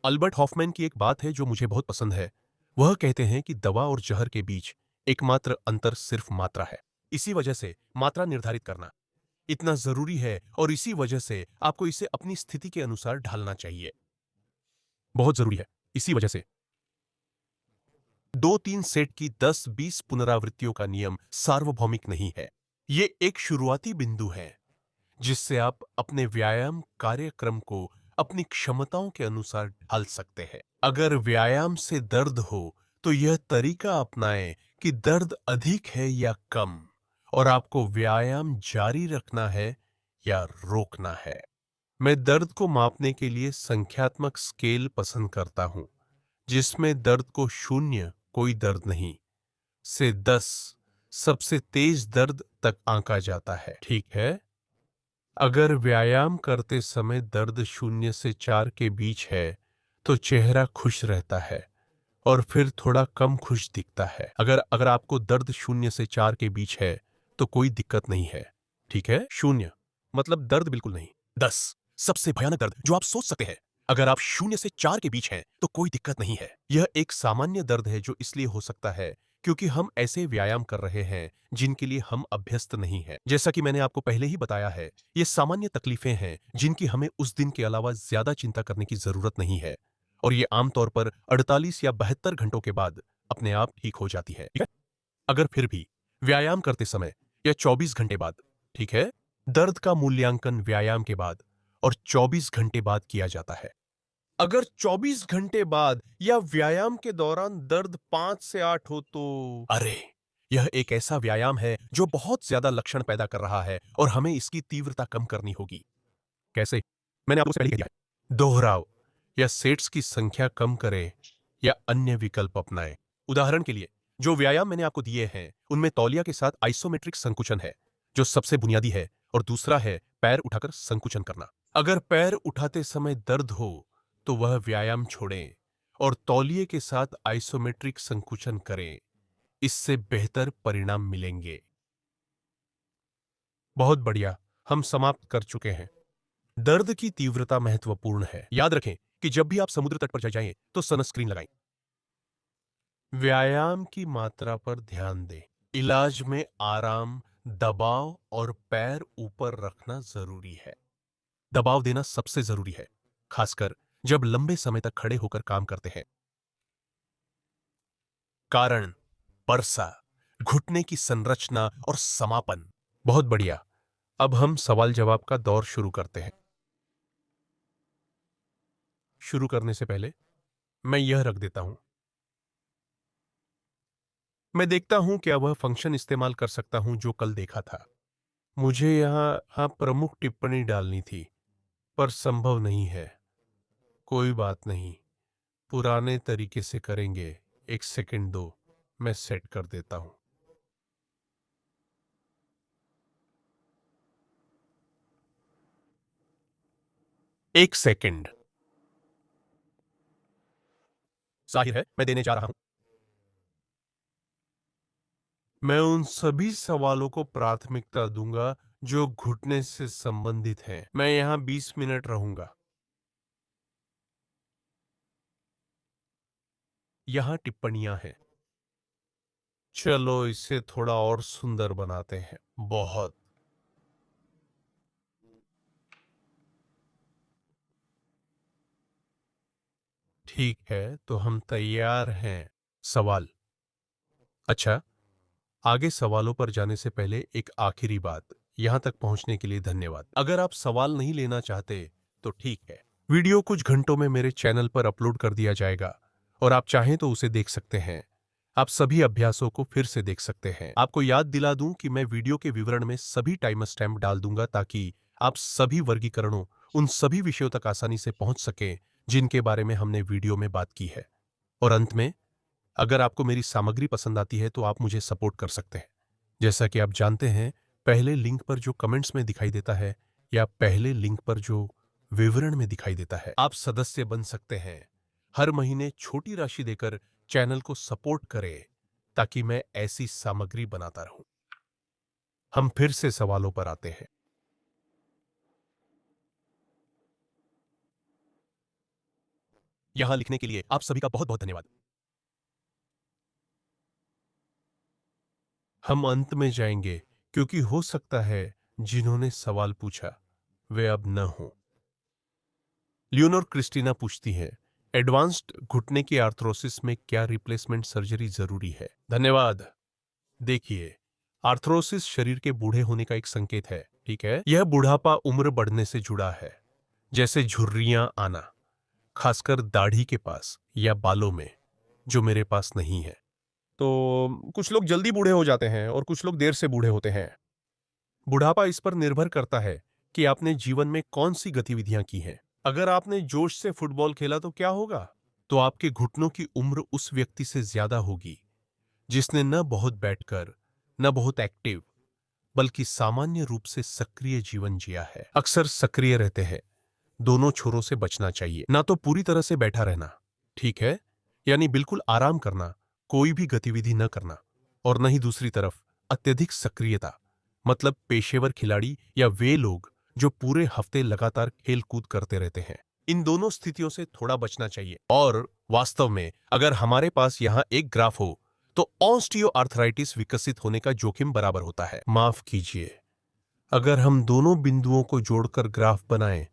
अल्बर्ट हॉफमैन की एक बात है जो मुझे बहुत पसंद है। वह कहते हैं कि दवा और जहर के बीच एकमात्र अंतर सिर्फ मात्रा है। इसी वजह से मात्रा निर्धारित करना इतना जरूरी है और इसी वजह से आपको इसे अपनी स्थिति के अनुसार ढालना चाहिए। बहुत जरूरी है। इसी वजह से 2-3 सेट की 10-20 पुनरावृत्तियों का नियम सार्वभौमिक नहीं है। ये एक शुरुआती बिंदु है जिससे आप अपने व्यायाम कार्यक्रम को अपनी क्षमताओं के अनुसार ढाल सकते हैं। अगर व्यायाम से दर्द हो तो यह तरीका अपनाएं कि दर्द अधिक है या कम, और आपको व्यायाम जारी रखना है या रोकना है। मैं दर्द को मापने के लिए संख्यात्मक स्केल पसंद करता हूं, जिसमें दर्द को 0, कोई दर्द नहीं, से 10, सबसे तेज दर्द तक आंका जाता है। ठीक है? अगर व्यायाम करते समय दर्द 0 से 4 के बीच है, तो चेहरा खुश रहता है और फिर थोड़ा कम खुश दिखता है। अगर अगर आपको दर्द 0 से 4 के बीच है, तो कोई दिक्कत नहीं है। ठीक है? 0 मतलब दर्द बिल्कुल नहीं। 10 सबसे भयानक दर्द जो आप सोच सकते हैं। अगर आप 0 से 4 के बीच हैं, तो कोई दिक्कत नहीं है। यह एक सामान्य दर्द है जो इसलिए हो सकता है क्योंकि हम ऐसे व्यायाम कर रहे हैं जिनके लिए हम अभ्यस्त नहीं हैं। जैसा कि मैंने आपको पहले ही बताया है, ये सामान्य तकलीफें हैं जिनकी हमें उस दिन के अलावा ज्यादा चिंता करने की जरूरत नहीं है, और ये आमतौर पर 48 या 72 घंटों के बाद अपने आप ठीक हो जाती है। ठीक है? अगर फिर भी व्यायाम करते समय या 24 घंटे बाद, ठीक है, दर्द का मूल्यांकन व्यायाम के बाद और 24 घंटे बाद किया जाता है। अगर 24 घंटे बाद या व्यायाम के दौरान दर्द 5 से 8 हो तो अरे, यह एक ऐसा व्यायाम है जो बहुत ज्यादा लक्षण पैदा कर रहा है और हमें इसकी तीव्रता कम करनी होगी। कैसे? मैंने आपको पहले कह दिया है। दोहराव या सेट्स की संख्या कम करें या अन्य विकल्प अपनाएं। उदाहरण के लिए, जो व्यायाम मैंने आपको दिए हैं उनमें तौलिया के साथ आइसोमेट्रिक संकुचन है, जो सबसे बुनियादी है, और दूसरा है पैर उठाकर संकुचन करना। अगर पैर उठाते समय दर्द हो तो वह व्यायाम छोड़ें और तौलिए के साथ आइसोमेट्रिक संकुचन करें। इससे बेहतर परिणाम मिलेंगे। बहुत बढ़िया, हम समाप्त कर चुके हैं। दर्द की तीव्रता महत्वपूर्ण है। याद रखें कि जब भी आप समुद्र तट पर जाएं तो सनस्क्रीन लगाएं। व्यायाम की मात्रा पर ध्यान दें। इलाज में आराम, दबाव और पैर ऊपर रखना जरूरी है। दबाव देना सबसे जरूरी है, खासकर जब लंबे समय तक खड़े होकर काम करते हैं। कारण, परसा, घुटने की संरचना और समापन। बहुत बढ़िया। अब हम सवाल जवाब का दौर शुरू करते हैं। शुरू करने से पहले मैं यह रख देता हूं। मैं देखता हूं क्या वह फंक्शन इस्तेमाल कर सकता हूं जो कल देखा था। मुझे यहां प्रमुख टिप्पणी डालनी थी, पर संभव नहीं है। कोई बात नहीं, पुराने तरीके से करेंगे। एक सेकंड दो, मैं सेट कर देता हूं। एक सेकंड। जाहिर है मैं देने जा रहा हूं। मैं उन सभी सवालों को प्राथमिकता दूंगा जो घुटने से संबंधित हैं। मैं यहां 20 मिनट रहूंगा। यहां टिप्पणियां हैं। चलो इसे थोड़ा और सुंदर बनाते हैं। बहुत ठीक है, तो हम तैयार हैं। सवाल। अच्छा, आगे सवालों पर जाने से पहले एक आखिरी बात। यहां तक पहुंचने के लिए धन्यवाद। अगर आप सवाल नहीं लेना चाहते तो ठीक है। वीडियो कुछ घंटों में मेरे चैनल पर अपलोड कर दिया जाएगा और आप चाहें तो उसे देख सकते हैं। आप सभी अभ्यासों को फिर से देख सकते हैं। आपको याद दिला दूं कि मैं वीडियो के विवरण में सभी टाइम स्टैम्प डाल दूंगा ताकि आप सभी वर्गीकरणों, उन सभी विषयों तक आसानी से पहुंच सकें जिनके बारे में हमने वीडियो में बात की है। और अंत में, अगर आपको मेरी सामग्री पसंद आती है तो आप मुझे सपोर्ट कर सकते हैं। जैसा कि आप जानते हैं, पहले लिंक पर जो कमेंट्स में दिखाई देता है या पहले लिंक पर जो विवरण में दिखाई देता है, आप सदस्य बन सकते हैं। हर महीने छोटी राशि देकर चैनल को सपोर्ट करें ताकि मैं ऐसी सामग्री बनाता रहूं। हम फिर से सवालों पर आते हैं। यहां लिखने के लिए आप सभी का बहुत बहुत धन्यवाद। हम अंत में जाएंगे क्योंकि हो सकता है जिन्होंने सवाल पूछा वे अब न हो। लियोनोर क्रिस्टीना पूछती है, एडवांस्ड घुटने की आर्थरोसिस में क्या रिप्लेसमेंट सर्जरी जरूरी है? धन्यवाद। देखिए, आर्थरोसिस शरीर के बूढ़े होने का एक संकेत है, ठीक है? यह बुढ़ापा उम्र बढ़ने से जुड़ा है, जैसे झुर्रियां आना, खासकर दाढ़ी के पास या बालों में, जो मेरे पास नहीं है। तो कुछ लोग जल्दी बूढ़े हो जाते हैं और कुछ लोग देर से बूढ़े होते हैं। बुढ़ापा इस पर निर्भर करता है कि आपने जीवन में कौन सी गतिविधियां की हैं। अगर आपने जोश से फुटबॉल खेला तो क्या होगा? तो आपके घुटनों की उम्र उस व्यक्ति से ज्यादा होगी जिसने न बहुत बैठकर, न बहुत एक्टिव, बल्कि सामान्य रूप से सक्रिय जीवन जिया है। अक्सर सक्रिय रहते हैं। दोनों छोरों से बचना चाहिए। ना तो पूरी तरह से बैठा रहना, ठीक है, यानी बिल्कुल आराम करना, कोई भी गतिविधि न करना, और न ही दूसरी तरफ अत्यधिक सक्रियता, मतलब पेशेवर खिलाड़ी या वे लोग जो पूरे हफ्ते लगातार खेल कूद करते रहते हैं। इन दोनों स्थितियों से थोड़ा बचना चाहिए। और वास्तव में अगर हमारे पास यहां एक ग्राफ हो तो ऑस्टियोआर्थराइटिस विकसित होने का जोखिम बराबर होता है। माफ कीजिए, अगर हम दोनों बिंदुओं को जोड़कर ग्राफ बनाएं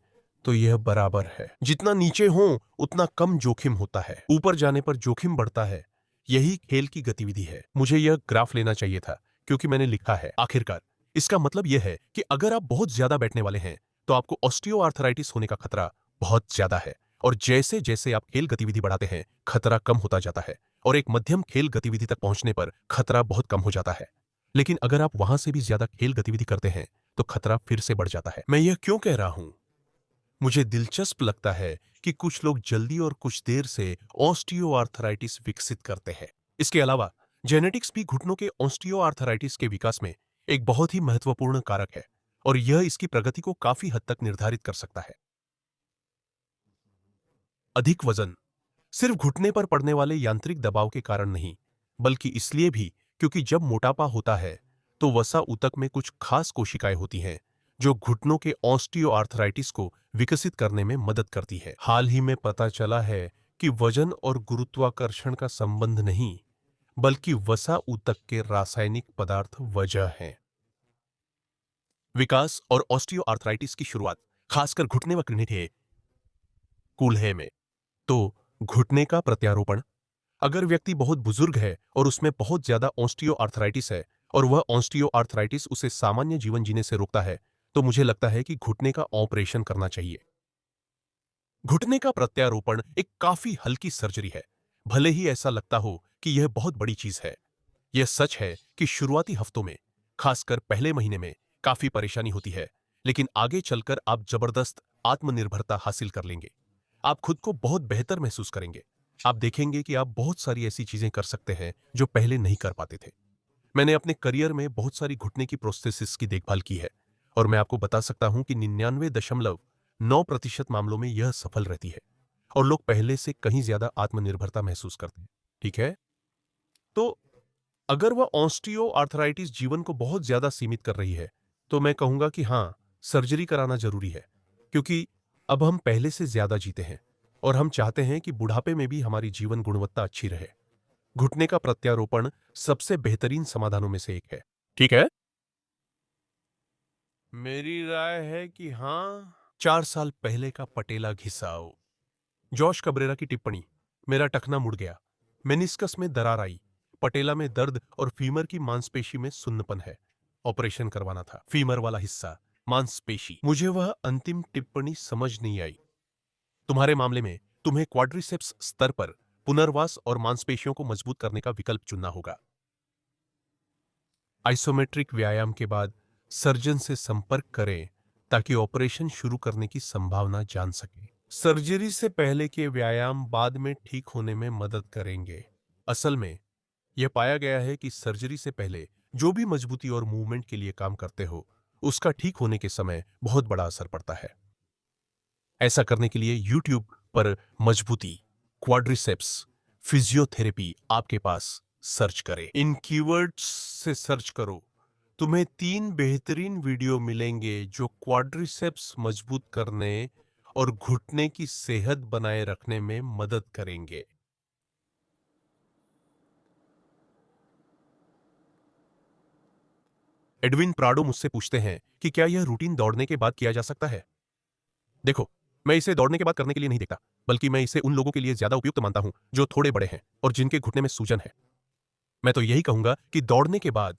तो यह बराबर है। जितना नीचे हो उतना कम जोखिम होता है, ऊपर जाने पर जोखिम बढ़ता है। यही खेल की गतिविधि है। मुझे यह ग्राफ लेना चाहिए था क्योंकि मैंने लिखा है आखिरकार। इसका मतलब यह है कि अगर आप बहुत ज्यादा बैठने वाले हैं तो आपको ऑस्टियोआर्थराइटिस होने का खतरा बहुत ज्यादा है। और जैसे जैसे आप खेल गतिविधि बढ़ाते हैं, खतरा कम होता जाता है और एक मध्यम खेल गतिविधि तक पहुंचने पर खतरा बहुत कम हो जाता है। लेकिन अगर आप वहां से भी ज्यादा खेल गतिविधि करते हैं तो खतरा फिर से बढ़ जाता है। मैं यह क्यों कह रहा हूं? मुझे दिलचस्प लगता है कि कुछ लोग जल्दी और कुछ देर से ऑस्टियोआर्थराइटिस विकसित करते हैं। इसके अलावा जेनेटिक्स भी घुटनों के ऑस्टियोआर्थराइटिस के विकास में एक बहुत ही महत्वपूर्ण कारक है और यह इसकी प्रगति को काफी हद तक निर्धारित कर सकता है। अधिक वजन सिर्फ घुटने पर पड़ने वाले यांत्रिक दबाव के कारण नहीं, बल्कि इसलिए भी क्योंकि जब मोटापा होता है तो वसा ऊतक में कुछ खास कोशिकाएं होती हैं जो घुटनों के ऑस्टियोआर्थराइटिस को विकसित करने में मदद करती है। हाल ही में पता चला है कि वजन और गुरुत्वाकर्षण का संबंध नहीं, बल्कि वसा ऊतक के रासायनिक पदार्थ वजह हैं। विकास और ऑस्टियोआर्थराइटिस की शुरुआत खासकर घुटने व कूल्हे कूल्हे में। तो घुटने का प्रत्यारोपण, अगर व्यक्ति बहुत बुजुर्ग है और उसमें बहुत ज्यादा ऑस्टियोआर्थराइटिस है और वह ऑस्टियोआर्थराइटिस उसे सामान्य जीवन जीने से रोकता है, तो मुझे लगता है कि घुटने का ऑपरेशन करना चाहिए। घुटने का प्रत्यारोपण एक काफी हल्की सर्जरी है, भले ही ऐसा लगता हो कि यह बहुत बड़ी चीज है। यह सच है कि शुरुआती हफ्तों में, खासकर पहले महीने में, काफी परेशानी होती है, लेकिन आगे चलकर आप जबरदस्त आत्मनिर्भरता हासिल कर लेंगे। आप खुद को बहुत बेहतर महसूस करेंगे। आप देखेंगे कि आप बहुत सारी ऐसी चीजें कर सकते हैं जो पहले नहीं कर पाते थे। मैंने अपने करियर में बहुत सारी घुटने की प्रोस्थेसिस की देखभाल की है और मैं आपको बता सकता हूं कि 99.9% मामलों में यह सफल रहती है और लोग पहले से कहीं ज्यादा आत्मनिर्भरता महसूस करते हैं। ठीक है, तो अगर वह ऑस्टियोआर्थराइटिस जीवन को बहुत ज्यादा सीमित कर रही है, तो मैं कहूंगा कि हां, सर्जरी कराना जरूरी है, क्योंकि अब हम पहले से ज्यादा जीते हैं और हम चाहते हैं कि बुढ़ापे में भी हमारी जीवन गुणवत्ता अच्छी रहे। घुटने का प्रत्यारोपण सबसे बेहतरीन समाधानों में से एक है। ठीक है, मेरी राय है कि हां। 4 साल पहले का पटेला घिसाओ। जॉश कब्रेरा की टिप्पणी। मेरा टखना मुड़ गया, मेनिस्कस में दरार आई, पटेला में दर्द और फीमर की मांसपेशी में सुन्नपन है। ऑपरेशन करवाना था। फीमर वाला हिस्सा, मांसपेशी। मुझे वह अंतिम टिप्पणी समझ नहीं आई। तुम्हारे मामले में तुम्हें क्वाड्रिसेप्स स्तर पर पुनर्वास और मांसपेशियों को मजबूत करने का विकल्प चुनना होगा। आइसोमेट्रिक व्यायाम के बाद सर्जन से संपर्क करें ताकि ऑपरेशन शुरू करने की संभावना जान सकें। सर्जरी से पहले के व्यायाम बाद में ठीक होने में मदद करेंगे। असल में यह पाया गया है कि सर्जरी से पहले जो भी मजबूती और मूवमेंट के लिए काम करते हो, उसका ठीक होने के समय बहुत बड़ा असर पड़ता है। ऐसा करने के लिए YouTube पर मजबूती, क्वाड्रिसेप्स, फिजियोथेरेपी आपके पास सर्च करें। इन कीवर्ड्स से सर्च करो। तुम्हें 3 बेहतरीन वीडियो मिलेंगे जो क्वाड्रिसेप्स मजबूत करने और घुटने की सेहत बनाए रखने में मदद करेंगे। एडविन प्राडो मुझसे पूछते हैं कि क्या यह रूटीन दौड़ने के बाद किया जा सकता है। देखो, मैं इसे दौड़ने के बाद करने के लिए नहीं देखता, बल्कि मैं इसे उन लोगों के लिए ज्यादा उपयुक्त मानता हूं जो थोड़े बड़े हैं और जिनके घुटने में सूजन है। मैं तो यही कहूंगा कि दौड़ने के बाद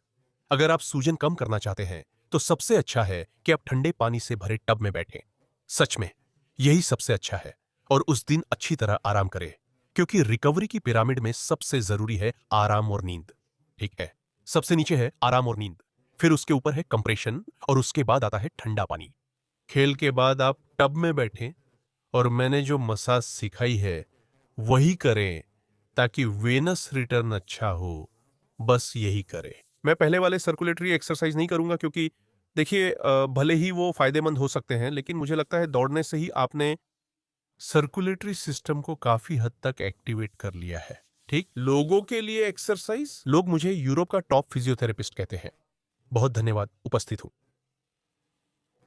अगर आप सूजन कम करना चाहते हैं, तो सबसे अच्छा है कि आप ठंडे पानी से भरे टब में बैठें। सच में यही सबसे अच्छा है, और उस दिन अच्छी तरह आराम करें, क्योंकि रिकवरी की पिरामिड में सबसे जरूरी है आराम और नींद। ठीक है, सबसे नीचे है आराम और नींद, फिर उसके ऊपर है कंप्रेशन और उसके बाद आता है ठंडा पानी। खेल के बाद आप टब में बैठें और मैंने जो मसाज सिखाई है वही करें ताकि वेनस रिटर्न अच्छा हो। बस यही करें। मैं पहले वाले सर्कुलेटरी एक्सरसाइज नहीं करूंगा, क्योंकि देखिए, भले ही वो फायदेमंद हो सकते हैं, लेकिन मुझे लगता है दौड़ने से ही आपने सर्कुलेटरी सिस्टम को काफी हद तक एक्टिवेट कर लिया है। ठीक, लोगों के लिए एक्सरसाइज। लोग मुझे यूरोप का टॉप फिजियोथेरेपिस्ट कहते हैं। बहुत धन्यवाद, उपस्थित हूं।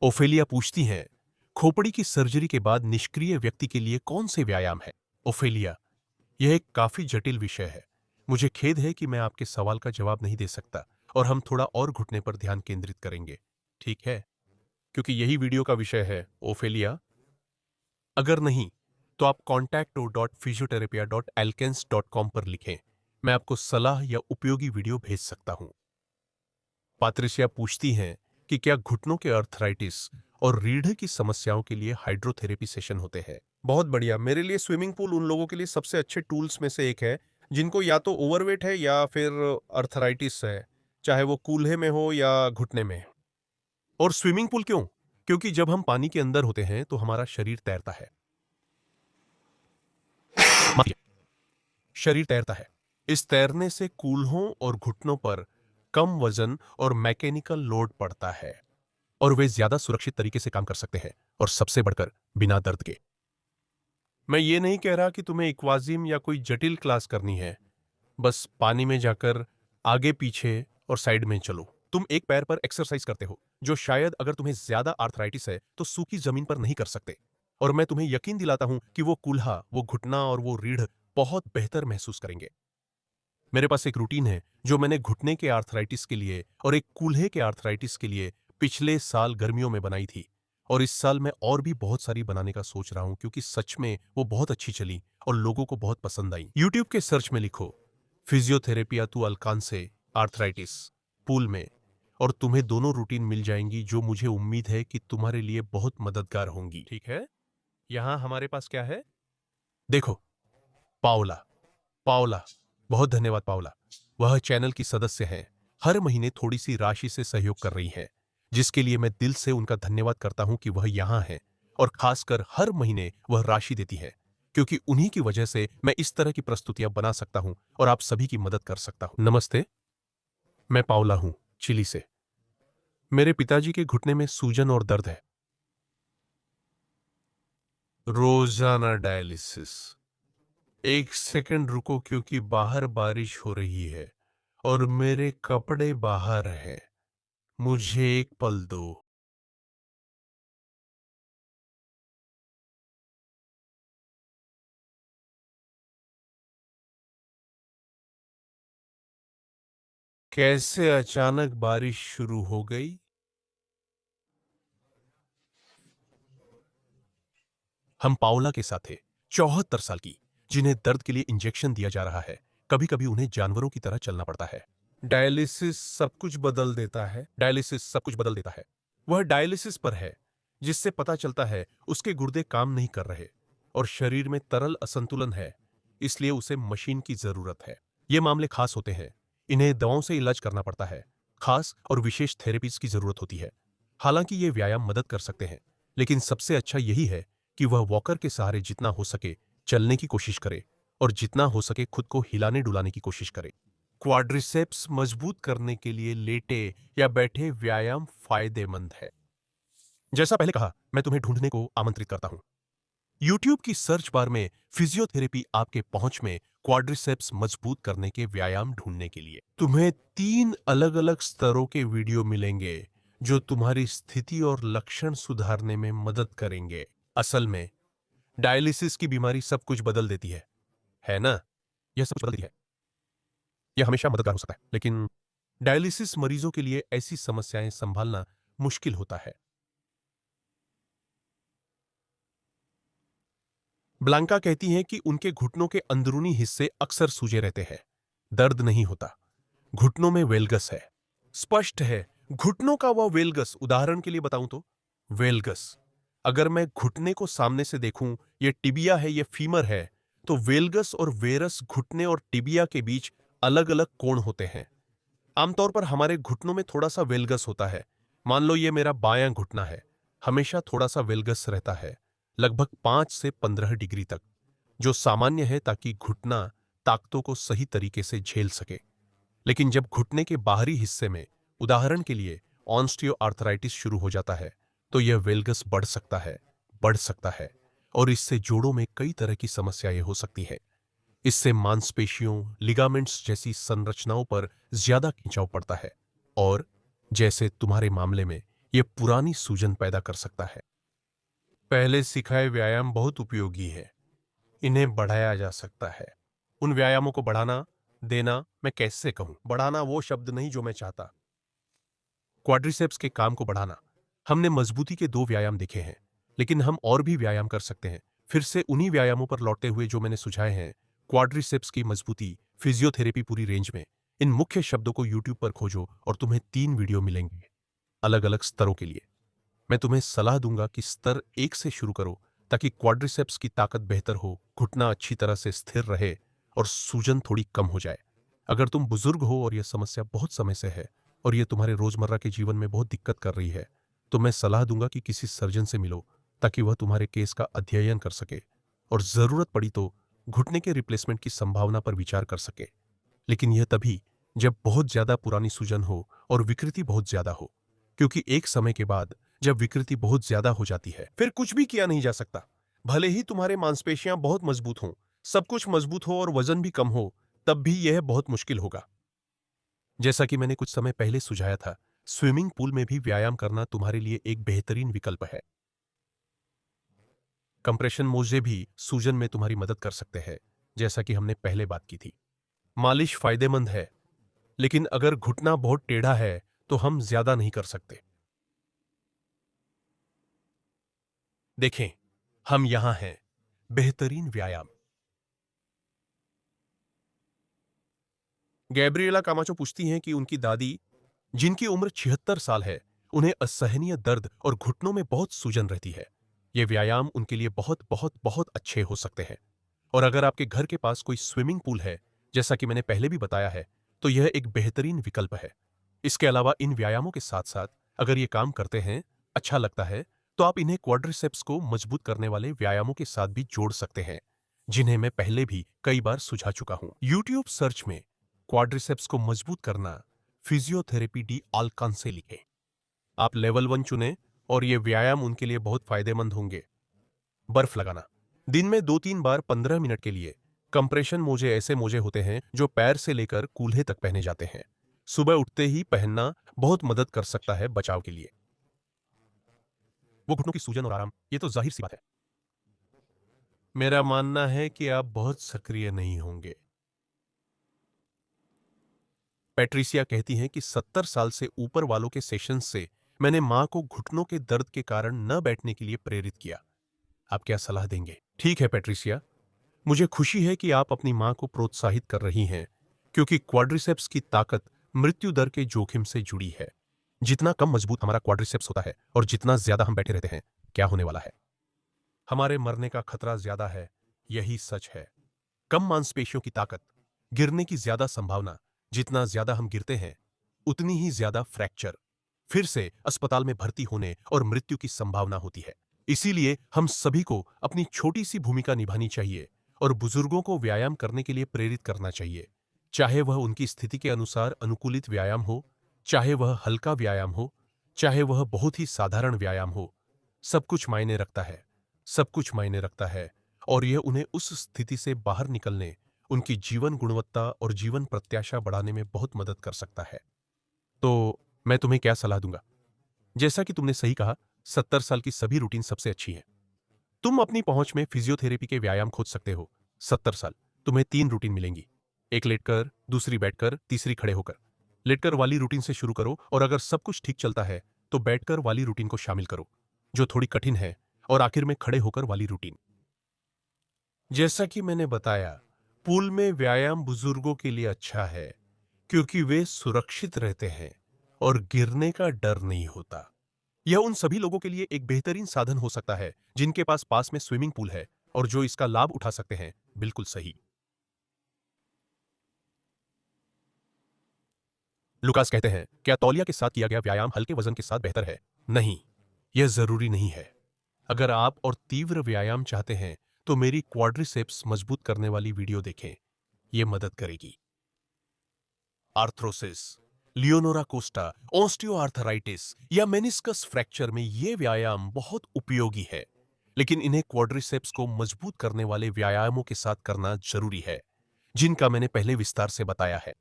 ओफेलिया पूछती हैं, खोपड़ी की सर्जरी के बाद निष्क्रिय व्यक्ति के लिए कौन से व्यायाम है? ओफेलिया, यह एक काफी जटिल विषय है। मुझे खेद है कि मैं आपके सवाल का जवाब नहीं दे सकता, और हम थोड़ा और घुटने पर ध्यान केंद्रित करेंगे। ठीक है, क्योंकि यही वीडियो का विषय है। ओफेलिया, अगर नहीं तो आप contacto.physiotherapia.alkens.com पर लिखें। मैं आपको सलाह या उपयोगी वीडियो भेज सकता हूं। पात्रिसिया पूछती हैं कि क्या घुटनों के अर्थराइटिस और रीढ़ की समस्याओं के लिए हाइड्रोथेरेपी सेशन होते हैं? बहुत बढ़िया। मेरे लिए स्विमिंग पूल उन लोगों के लिए सबसे अच्छे टूल्स में से एक है जिनको या तो ओवरवेट है या फिर अर्थराइटिस है, चाहे वो कूल्हे में हो या घुटने में। और स्विमिंग पूल क्यों? क्योंकि जब हम पानी के अंदर होते हैं तो हमारा शरीर तैरता है। शरीर तैरता है। इस तैरने से कूल्हों और घुटनों पर कम वजन और मैकेनिकल लोड पड़ता है, और वे ज्यादा सुरक्षित तरीके से काम कर सकते हैं, और सबसे बढ़कर बिना दर्द के। मैं ये नहीं कह रहा कि तुम्हें इक्वाजिम या कोई जटिल क्लास करनी है। बस पानी में जाकर आगे पीछे और साइड में चलो। तुम एक पैर पर एक्सरसाइज करते हो, जो शायद अगर तुम्हें ज्यादा आर्थराइटिस है तो सूखी जमीन पर नहीं कर सकते। और मैं तुम्हें यकीन दिलाता हूं कि वो कूल्हा, वो घुटना और वो रीढ़ बहुत बेहतर महसूस करेंगे। मेरे पास एक रूटीन है जो मैंने घुटने के आर्थराइटिस के लिए और एक कूल्हे के आर्थराइटिस के लिए पिछले साल गर्मियों में बनाई थी। और इस साल मैं और भी बहुत सारी बनाने का सोच रहा हूं, क्योंकि सच में वो बहुत अच्छी चली और लोगों को बहुत पसंद आई। यूट्यूब के सर्च में लिखो फिजियोथेरेपिया टू अल्कांसे आर्थराइटिस पूल में, और तुम्हें दोनों रूटीन मिल जाएंगी जो मुझे उम्मीद है कि तुम्हारे लिए बहुत मददगार होंगी। ठीक है, यहां हमारे पास क्या है, देखो, पाओला। पाओला, बहुत धन्यवाद पाओला। वह चैनल की सदस्य हैं, हर महीने थोड़ी सी राशि से सहयोग कर रही हैं, जिसके लिए मैं दिल से उनका धन्यवाद करता हूं कि वह यहां हैं। और खासकर हर महीने वह राशि देती है, क्योंकि उन्हीं की वजह से मैं इस तरह की प्रस्तुतियां बना सकता हूं और आप सभी की मदद कर सकता हूं। नमस्ते, मैं पाओला हूं, चिली से। मेरे पिताजी के घुटने में सूजन और दर्द है। रोजाना डायलिसिस। एक सेकंड रुको, क्योंकि बाहर बारिश हो रही है और मेरे कपड़े बाहर हैं। मुझे एक पल दो। कैसे अचानक बारिश शुरू हो गई? हम पाओला के साथ थे, 74 साल की, जिन्हें दर्द के लिए इंजेक्शन दिया जा रहा है। कभी कभी उन्हें जानवरों की तरह चलना पड़ता है। डायलिसिस सब कुछ बदल देता है। डायलिसिस सब कुछ बदल देता है। वह डायलिसिस पर है, जिससे पता चलता है उसके गुर्दे काम नहीं कर रहे और शरीर में तरल असंतुलन है, इसलिए उसे मशीन की जरूरत है। ये मामले खास होते हैं, इन्हें दवाओं से इलाज करना पड़ता है, खास और विशेष थेरेपीज की जरूरत होती है। हालांकि ये व्यायाम मदद कर सकते हैं, लेकिन सबसे अच्छा यही है कि वह वॉकर के सहारे जितना हो सके चलने की कोशिश करे और जितना हो सके खुद को हिलाने डुलाने की कोशिश करे। क्वाड्रिसेप्स मजबूत करने के लिए लेटे या बैठे व्यायाम फायदेमंद है। जैसा पहले कहा, मैं तुम्हें ढूंढने को आमंत्रित करता हूं। YouTube की सर्च बार में फिजियोथेरेपी आपके पहुंच में क्वाड्रिसेप्स मजबूत करने के व्यायाम ढूंढने के लिए तुम्हें 3 अलग-अलग स्तरों के वीडियो मिलेंगे जो तुम्हारी स्थिति और लक्षण सुधारने में मदद करेंगे। असल में डायलिसिस की बीमारी सब कुछ बदल देती है ना? यह सब कुछ बदल देती है। यह हमेशा मददगार हो सकता है, लेकिन डायलिसिस मरीजों के लिए ऐसी समस्याएं संभालना मुश्किल होता है। ब्लांका कहती हैं कि उनके घुटनों के अंदरूनी हिस्से अक्सर सूजे रहते हैं। दर्द नहीं होता, घुटनों में वेल्गस है। स्पष्ट है, घुटनों का वह वेल्गस। उदाहरण के लिए बताऊं तो, वेल्गस, अगर मैं घुटने को सामने से देखूं, ये टिबिया है, ये फीमर है, तो वेल्गस और वेरस घुटने और टिबिया के बीच अलग अलग कोण होते हैं। आमतौर पर हमारे घुटनों में थोड़ा सा वेल्गस होता है। मान लो ये मेरा बायां घुटना है, हमेशा थोड़ा सा वेल्गस रहता है, लगभग 5 से 15 डिग्री तक, जो सामान्य है ताकि घुटना ताकतों को सही तरीके से झेल सके। लेकिन जब घुटने के बाहरी हिस्से में, उदाहरण के लिए ऑस्टियोआर्थराइटिस शुरू हो जाता है, तो यह वेल्गस बढ़ सकता है, और इससे जोड़ों में कई तरह की समस्याएं हो सकती है। इससे मांसपेशियों, लिगामेंट्स जैसी संरचनाओं पर ज्यादा खिंचाव पड़ता है, और जैसे तुम्हारे मामले में यह पुरानी सूजन पैदा कर सकता है। पहले सिखाए व्यायाम बहुत उपयोगी है, इन्हें बढ़ाया जा सकता है। उन व्यायामों को बढ़ाना, देना, मैं कैसे कहूं, बढ़ाना वो शब्द नहीं जो मैं चाहता। क्वाड्रिसेप्स के काम को बढ़ाना। हमने मजबूती के 2 व्यायाम देखे हैं, लेकिन हम और भी व्यायाम कर सकते हैं। फिर से उन्हीं व्यायामों पर लौटते हुए जो मैंने सुझाए हैं, क्वाड्रिसेप्स की मजबूती, फिजियोथेरेपी पूरी रेंज में। इन मुख्य शब्दों को यूट्यूब पर खोजो और तुम्हें 3 वीडियो मिलेंगे, अलग अलग स्तरों के लिए। मैं तुम्हें सलाह दूंगा कि स्तर 1 से शुरू करो, ताकि क्वाड्रिसेप्स की ताकत बेहतर हो, घुटना अच्छी तरह से स्थिर रहे और सूजन थोड़ी कम हो जाए। अगर तुम बुजुर्ग हो और यह समस्या बहुत समय से है और यह तुम्हारे रोजमर्रा के जीवन में बहुत दिक्कत कर रही है, तो मैं सलाह दूंगा कि किसी सर्जन से मिलो, ताकि वह तुम्हारे केस का अध्ययन कर सके और जरूरत पड़ी तो घुटने के रिप्लेसमेंट की संभावना पर विचार कर सके। लेकिन यह तभी जब बहुत ज्यादा पुरानी सूजन हो और विकृति बहुत ज्यादा हो, क्योंकि एक समय के बाद जब विकृति बहुत ज्यादा हो जाती है, फिर कुछ भी किया नहीं जा सकता। भले ही तुम्हारे मांसपेशियां बहुत मजबूत हों, सब कुछ मजबूत हो और वजन भी कम हो, तब भी यह बहुत मुश्किल होगा। जैसा कि मैंने कुछ समय पहले सुझाया था, स्विमिंग पूल में भी व्यायाम करना तुम्हारे लिए एक बेहतरीन विकल्प है। कंप्रेशन मोजे भी सूजन में तुम्हारी मदद कर सकते हैं, जैसा कि हमने पहले बात की थी। मालिश फायदेमंद है, लेकिन अगर घुटना बहुत टेढ़ा है तो हम ज्यादा नहीं कर सकते। देखें, हम यहां हैं। बेहतरीन व्यायाम। गैब्रिएला कामाचो पूछती हैं कि उनकी दादी, जिनकी उम्र 76 साल है, उन्हें असहनीय दर्द और घुटनों में बहुत सूजन रहती है। ये व्यायाम उनके लिए बहुत बहुत बहुत अच्छे हो सकते हैं। और अगर आपके घर के पास कोई स्विमिंग पूल है, जैसा कि मैंने पहले भी बताया है, तो यह एक बेहतरीन विकल्प है। इसके अलावा इन व्यायामों के साथ साथ अगर ये काम करते हैं, अच्छा लगता है, तो आप इन्हें क्वाड्रिसेप्स को मजबूत करने वाले व्यायामों के साथ भी जोड़ सकते हैं, जिन्हें मैं पहले भी कई बार सुझा चुका हूं। यूट्यूब सर्च में क्वाड्रिसेप्स को मजबूत करना फिजियोथेरेपी डी आल्कान से लिखें। आप लेवल 1 चुनें और ये व्यायाम उनके लिए बहुत फायदेमंद होंगे। बर्फ लगाना। दिन में 2-3 बार 15 मिनट के लिए। कंप्रेशन मोजे ऐसे मोजे होते हैं जो पैर से लेकर कूल्हे तक पहने जाते हैं। सुबह उठते ही पहनना बहुत मदद कर सकता है बचाव के लिए। वो घुटनों की सूजन और आराम, ये तो जाहिर सी बात है। मेरा मानना है कि आप बहुत सक्रिय नहीं होंगे। पैट्रिसिया कहती हैं कि 70 साल से ऊपर वालों के सेशंस से मैंने मां को घुटनों के दर्द के कारण न बैठने के लिए प्रेरित किया। आप क्या सलाह देंगे? ठीक है पैट्रिसिया, मुझे खुशी है कि आप अपनी मां को प्रोत्साहित कर रही हैं, क्योंकि क्वाड्रिसेप्स की ताकत मृत्यु दर के जोखिम से जुड़ी है। जितना कम मजबूत हमारा क्वाड्रिसेप्स होता है और जितना ज्यादा हम बैठे रहते हैं, क्या होने वाला है? हमारे मरने का खतरा ज्यादा है। यही सच है। कम मांसपेशियों की ताकत, गिरने की ज्यादा संभावना। जितना ज्यादा हम गिरते हैं, उतनी ही ज्यादा फ्रैक्चर, फिर से अस्पताल में भर्ती होने और मृत्यु की संभावना होती है। इसीलिए हम सभी को अपनी छोटी सी भूमिका निभानी चाहिए और बुजुर्गों को व्यायाम करने के लिए प्रेरित करना चाहिए। चाहे वह उनकी स्थिति के अनुसार अनुकूलित व्यायाम हो, चाहे वह हल्का व्यायाम हो, चाहे वह बहुत ही साधारण व्यायाम हो, सब कुछ मायने रखता है। सब कुछ मायने रखता है और यह उन्हें उस स्थिति से बाहर निकलने, उनकी जीवन गुणवत्ता और जीवन प्रत्याशा बढ़ाने में बहुत मदद कर सकता है। तो मैं तुम्हें क्या सलाह दूंगा? जैसा कि तुमने सही कहा, 70 साल की सभी रूटीन सबसे अच्छी है। तुम अपनी पहुंच में फिजियोथेरेपी के व्यायाम खोज सकते हो। 70 साल, तुम्हें 3 रूटीन मिलेंगी। एक लेटकर, दूसरी बैठकर, तीसरी खड़े होकर। लेटकर वाली रूटीन से शुरू करो और अगर सब कुछ ठीक चलता है तो बैठकर वाली रूटीन को शामिल करो, जो थोड़ी कठिन है, और आखिर में खड़े होकर वाली रूटीन। जैसा कि मैंने बताया, पूल में व्यायाम बुजुर्गों के लिए अच्छा है, क्योंकि वे सुरक्षित रहते हैं और गिरने का डर नहीं होता। यह उन सभी लोगों के लिए एक बेहतरीन साधन हो सकता है जिनके पास में स्विमिंग पूल है और जो इसका लाभ उठा सकते हैं। बिल्कुल सही। लुकास कहते हैं, क्या तौलिया के साथ किया गया व्यायाम हल्के वजन के साथ बेहतर है? नहीं, यह जरूरी नहीं है। अगर आप और तीव्र व्यायाम चाहते हैं तो मेरी क्वाड्रिसेप्स मजबूत करने वाली वीडियो देखें। यह मदद करेगी। आर्थ्रोसिस, लियोनोरा कोस्टा, ऑस्टियोआर्थराइटिस या मेनिस्कस फ्रैक्चर में ये व्यायाम बहुत उपयोगी है, लेकिन इन्हें क्वाड्रिसेप्स को मजबूत करने वाले व्यायामों के साथ करना जरूरी है, जिनका मैंने पहले विस्तार से बताया है।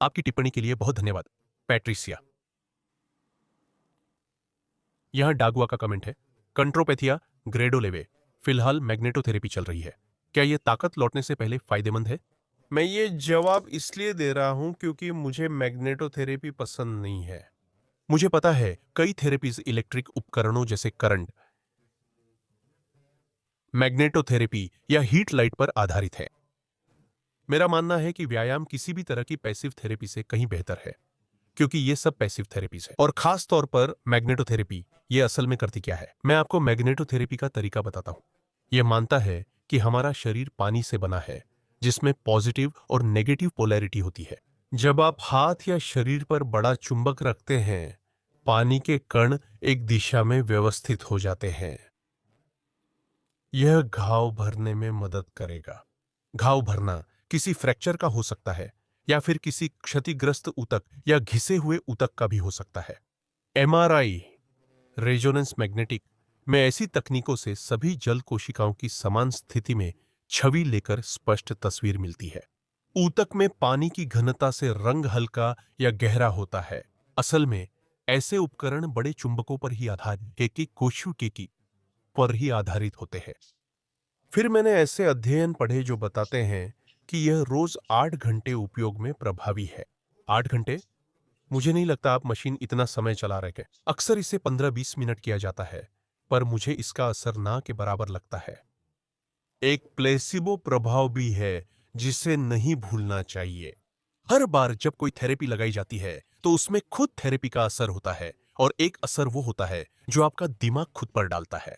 आपकी टिप्पणी के लिए बहुत धन्यवाद, पैट्रिसिया। यहां डागुआ का कमेंट है, कंट्रोपैथिया ग्रेडोलेवे, फिलहाल मैग्नेटोथेरेपी चल रही है। क्या यह ताकत लौटने से पहले फायदेमंद है? मैं ये जवाब इसलिए दे रहा हूं क्योंकि मुझे मैग्नेटोथेरेपी पसंद नहीं है। मुझे पता है कई थेरेपीज इलेक्ट्रिक उपकरणों जैसे करंट, मैग्नेटोथेरेपी या हीट लाइट पर आधारित है। मेरा मानना है कि व्यायाम किसी भी तरह की पैसिव थेरेपी से कहीं बेहतर है, क्योंकि ये सब पैसिव थेरेपीज है। और खास तौर पर मैग्नेटोथेरेपी, ये असल में करती क्या है? मैं आपको मैग्नेटोथेरेपी का तरीका बताता हूं। यह मानता है कि हमारा शरीर पानी से बना है, जिसमें पॉजिटिव और नेगेटिव पोलैरिटी होती है। जब आप हाथ या शरीर पर बड़ा चुंबक रखते हैं, पानी के कण एक दिशा में व्यवस्थित हो जाते हैं। यह घाव भरने में मदद करेगा। घाव भरना किसी फ्रैक्चर का हो सकता है या फिर किसी क्षतिग्रस्त ऊतक या घिसे हुए ऊतक का भी हो सकता है। एमआरआई, रेजोनेंस मैग्नेटिक में ऐसी तकनीकों से सभी जल कोशिकाओं की समान स्थिति में छवि लेकर स्पष्ट तस्वीर मिलती है। ऊतक में पानी की घनता से रंग हल्का या गहरा होता है। असल में ऐसे उपकरण बड़े चुंबकों पर ही आधारित कोशिकी पर ही आधारित होते हैं। फिर मैंने ऐसे अध्ययन पढ़े जो बताते हैं कि यह रोज 8 घंटे उपयोग में प्रभावी है। 8 घंटे? मुझे नहीं लगता आप मशीन इतना समय चला रहे हैं। अक्सर इसे 15-20 मिनट किया जाता है, पर मुझे इसका असर ना के बराबर लगता है। एक प्लेसिबो प्रभाव भी है जिसे नहीं भूलना चाहिए। हर बार जब कोई थेरेपी लगाई जाती है तो उसमें खुद थेरेपी का असर होता है, और एक असर वो होता है जो आपका दिमाग खुद पर डालता है।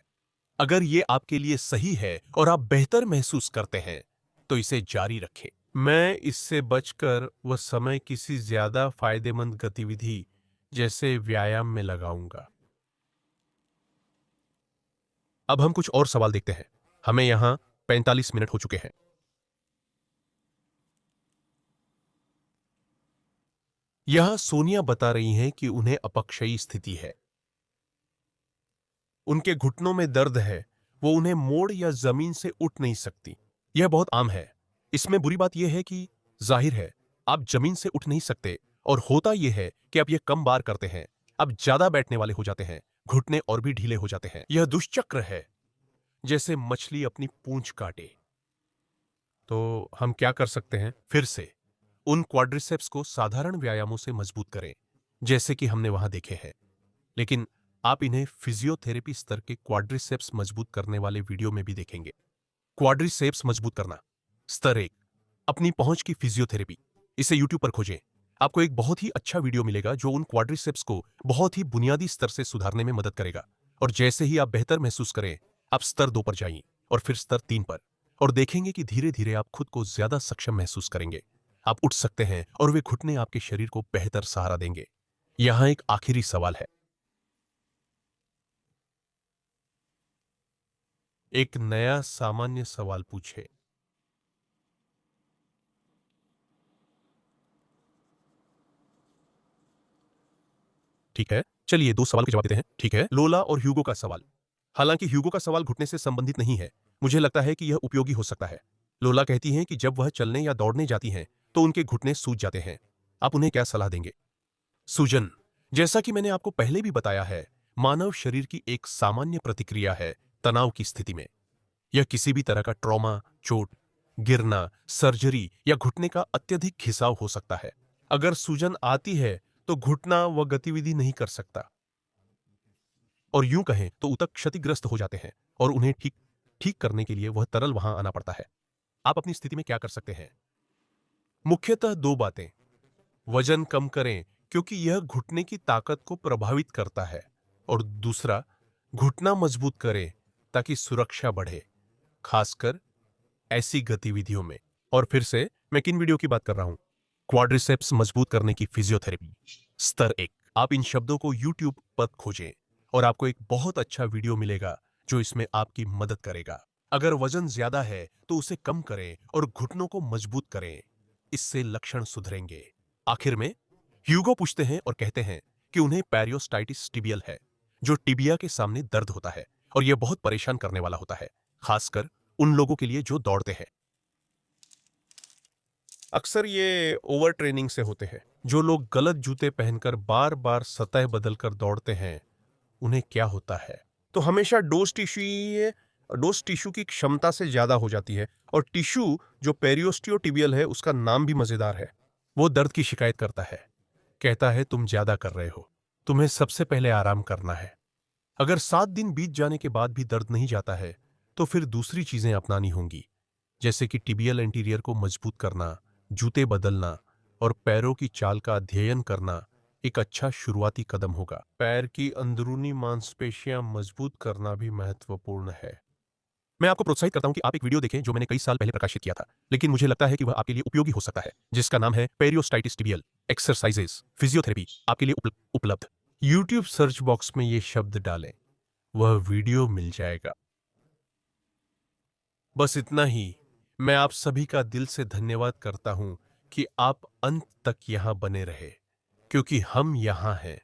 अगर ये आपके लिए सही है और आप बेहतर महसूस करते हैं तो इसे जारी रखें। मैं इससे बचकर वह समय किसी ज्यादा फायदेमंद गतिविधि जैसे व्यायाम में लगाऊंगा। अब हम कुछ और सवाल देखते हैं। हमें यहां 45 मिनट हो चुके हैं। यहां सोनिया बता रही हैं कि उन्हें अपक्षयी स्थिति है। उनके घुटनों में दर्द है, वो उन्हें मोड़ या जमीन से उठ नहीं सकती। यह बहुत आम है। इसमें बुरी बात यह है कि जाहिर है आप जमीन से उठ नहीं सकते, और होता यह है कि आप यह कम बार करते हैं, आप ज्यादा बैठने वाले हो जाते हैं, घुटने और भी ढीले हो जाते हैं। यह दुष्चक्र है, जैसे मछली अपनी पूंछ काटे। तो हम क्या कर सकते हैं? फिर से उन क्वाड्रिसेप्स को साधारण व्यायामों से मजबूत करें, जैसे कि हमने वहां देखे हैं। लेकिन आप इन्हें फिजियोथेरेपी स्तर के क्वाड्रिसेप्स मजबूत करने वाले वीडियो में भी देखेंगे। क्वाड्रिसेप्स मजबूत करना स्तर 1, अपनी पहुंच की फिजियोथेरेपी। इसे यूट्यूब पर खोजें। आपको एक बहुत ही अच्छा वीडियो मिलेगा जो उन क्वाड्रिसेप्स को बहुत ही बुनियादी स्तर से सुधारने में मदद करेगा। और जैसे ही आप बेहतर महसूस करें, आप स्तर 2 पर जाइए और फिर स्तर 3 पर, और देखेंगे कि धीरे धीरे आप खुद को ज्यादा सक्षम महसूस करेंगे। आप उठ सकते हैं और वे घुटने आपके शरीर को बेहतर सहारा देंगे। यहां एक आखिरी सवाल है। एक नया सामान्य सवाल पूछे। ठीक है, चलिए 2 सवाल के जवाब देते हैं। ठीक है, लोला और ह्यूगो का सवाल। हालांकि ह्यूगो का सवाल घुटने से संबंधित नहीं है, मुझे लगता है कि यह उपयोगी हो सकता है। लोला कहती हैं कि जब वह चलने या दौड़ने जाती हैं तो उनके घुटने सूज जाते हैं। आप उन्हें क्या सलाह देंगे? सूजन, जैसा कि मैंने आपको पहले भी बताया है, मानव शरीर की एक सामान्य प्रतिक्रिया है तनाव की स्थिति में। यह किसी भी तरह का ट्रॉमा, चोट, गिरना, सर्जरी या घुटने का अत्यधिक घिसाव हो सकता है। अगर सूजन आती है तो घुटना वह गतिविधि नहीं कर सकता, और यूं कहें तो ऊतक क्षतिग्रस्त हो जाते हैं और उन्हें ठीक ठीक करने के लिए वह तरल वहां आना पड़ता है। आप अपनी स्थिति में क्या कर सकते हैं? मुख्यतः 2 बातें। वजन कम करें क्योंकि यह घुटने की ताकत को प्रभावित करता है, और दूसरा, घुटना मजबूत करें ताकि सुरक्षा बढ़े, खासकर ऐसी गतिविधियों में। और फिर से मैं किन वीडियो की बात कर रहा हूं? क्वाड्रिसेप्स मजबूत करने की फिजियोथेरेपी स्तर 1। आप इन शब्दों को यूट्यूब पर खोजें और आपको एक बहुत अच्छा वीडियो मिलेगा जो इसमें आपकी मदद करेगा। अगर वजन ज्यादा है तो उसे कम करें और घुटनों को मजबूत करें, इससे लक्षण सुधरेंगे। आखिर में ह्यूगो पूछते हैं और कहते हैं कि उन्हें पेरियोस्टाइटिस टिबियल है, जो टिबिया के सामने दर्द होता है, और यह बहुत परेशान करने वाला होता है, खासकर उन लोगों के लिए जो दौड़ते हैं। अक्सर ये ओवर ट्रेनिंग से होते हैं। जो लोग गलत जूते पहनकर बार बार सतह बदलकर दौड़ते हैं, उन्हें क्या होता है? तो हमेशा डोज टिश्यू की क्षमता से ज्यादा हो जाती है, और टिश्यू जो पेरियोस्टियोटिबियल है उसका नाम भी मजेदार है। वो दर्द की शिकायत करता है, कहता है तुम ज्यादा कर रहे हो, तुम्हें सबसे पहले आराम करना है। अगर 7 दिन बीत जाने के बाद भी दर्द नहीं जाता है तो फिर दूसरी चीजें अपनानी होंगी, जैसे कि टिबियल एंटीरियर को मजबूत करना, जूते बदलना और पैरों की चाल का अध्ययन करना एक अच्छा शुरुआती कदम होगा। पैर की अंदरूनी मांसपेशियां मजबूत करना भी महत्वपूर्ण है। मैं आपको प्रोत्साहित करता हूं कि आप एक वीडियो देखें जो मैंने कई साल पहले प्रकाशित किया था, लेकिन मुझे लगता है कि वह आपके लिए उपयोगी हो सकता है, जिसका नाम है पेरियोस्टाइटिस टिबियल एक्सरसाइजेस फिजियोथेरेपी, आपके लिए उपलब्ध। यूट्यूब सर्च बॉक्स में ये शब्द डालें, वह वीडियो मिल जाएगा। बस इतना ही। मैं आप सभी का दिल से धन्यवाद करता हूं कि आप अंत तक यहां बने रहे, क्योंकि हम यहां हैं,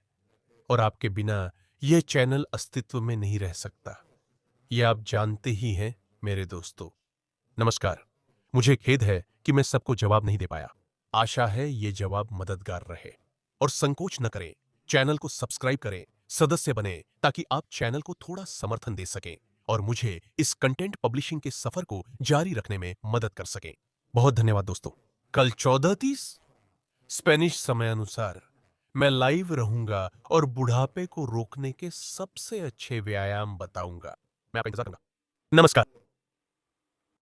और आपके बिना यह चैनल अस्तित्व में नहीं रह सकता। यह आप जानते ही हैं मेरे दोस्तों। नमस्कार। मुझे खेद है कि मैं सबको जवाब नहीं दे पाया। आशा है ये जवाब मददगार रहे। और संकोच न करें, चैनल को सब्सक्राइब करें, सदस्य बने ताकि आप चैनल को थोड़ा समर्थन दे सकें और मुझे इस कंटेंट पब्लिशिंग के सफर को जारी रखने में मदद कर सकें। बहुत धन्यवाद दोस्तों। कल 14:30 स्पेनिश समय अनुसार मैं लाइव रहूंगा और बुढ़ापे को रोकने के सबसे अच्छे व्यायाम बताऊंगा। मैं आपका इंतजार करूंगा। नमस्कार।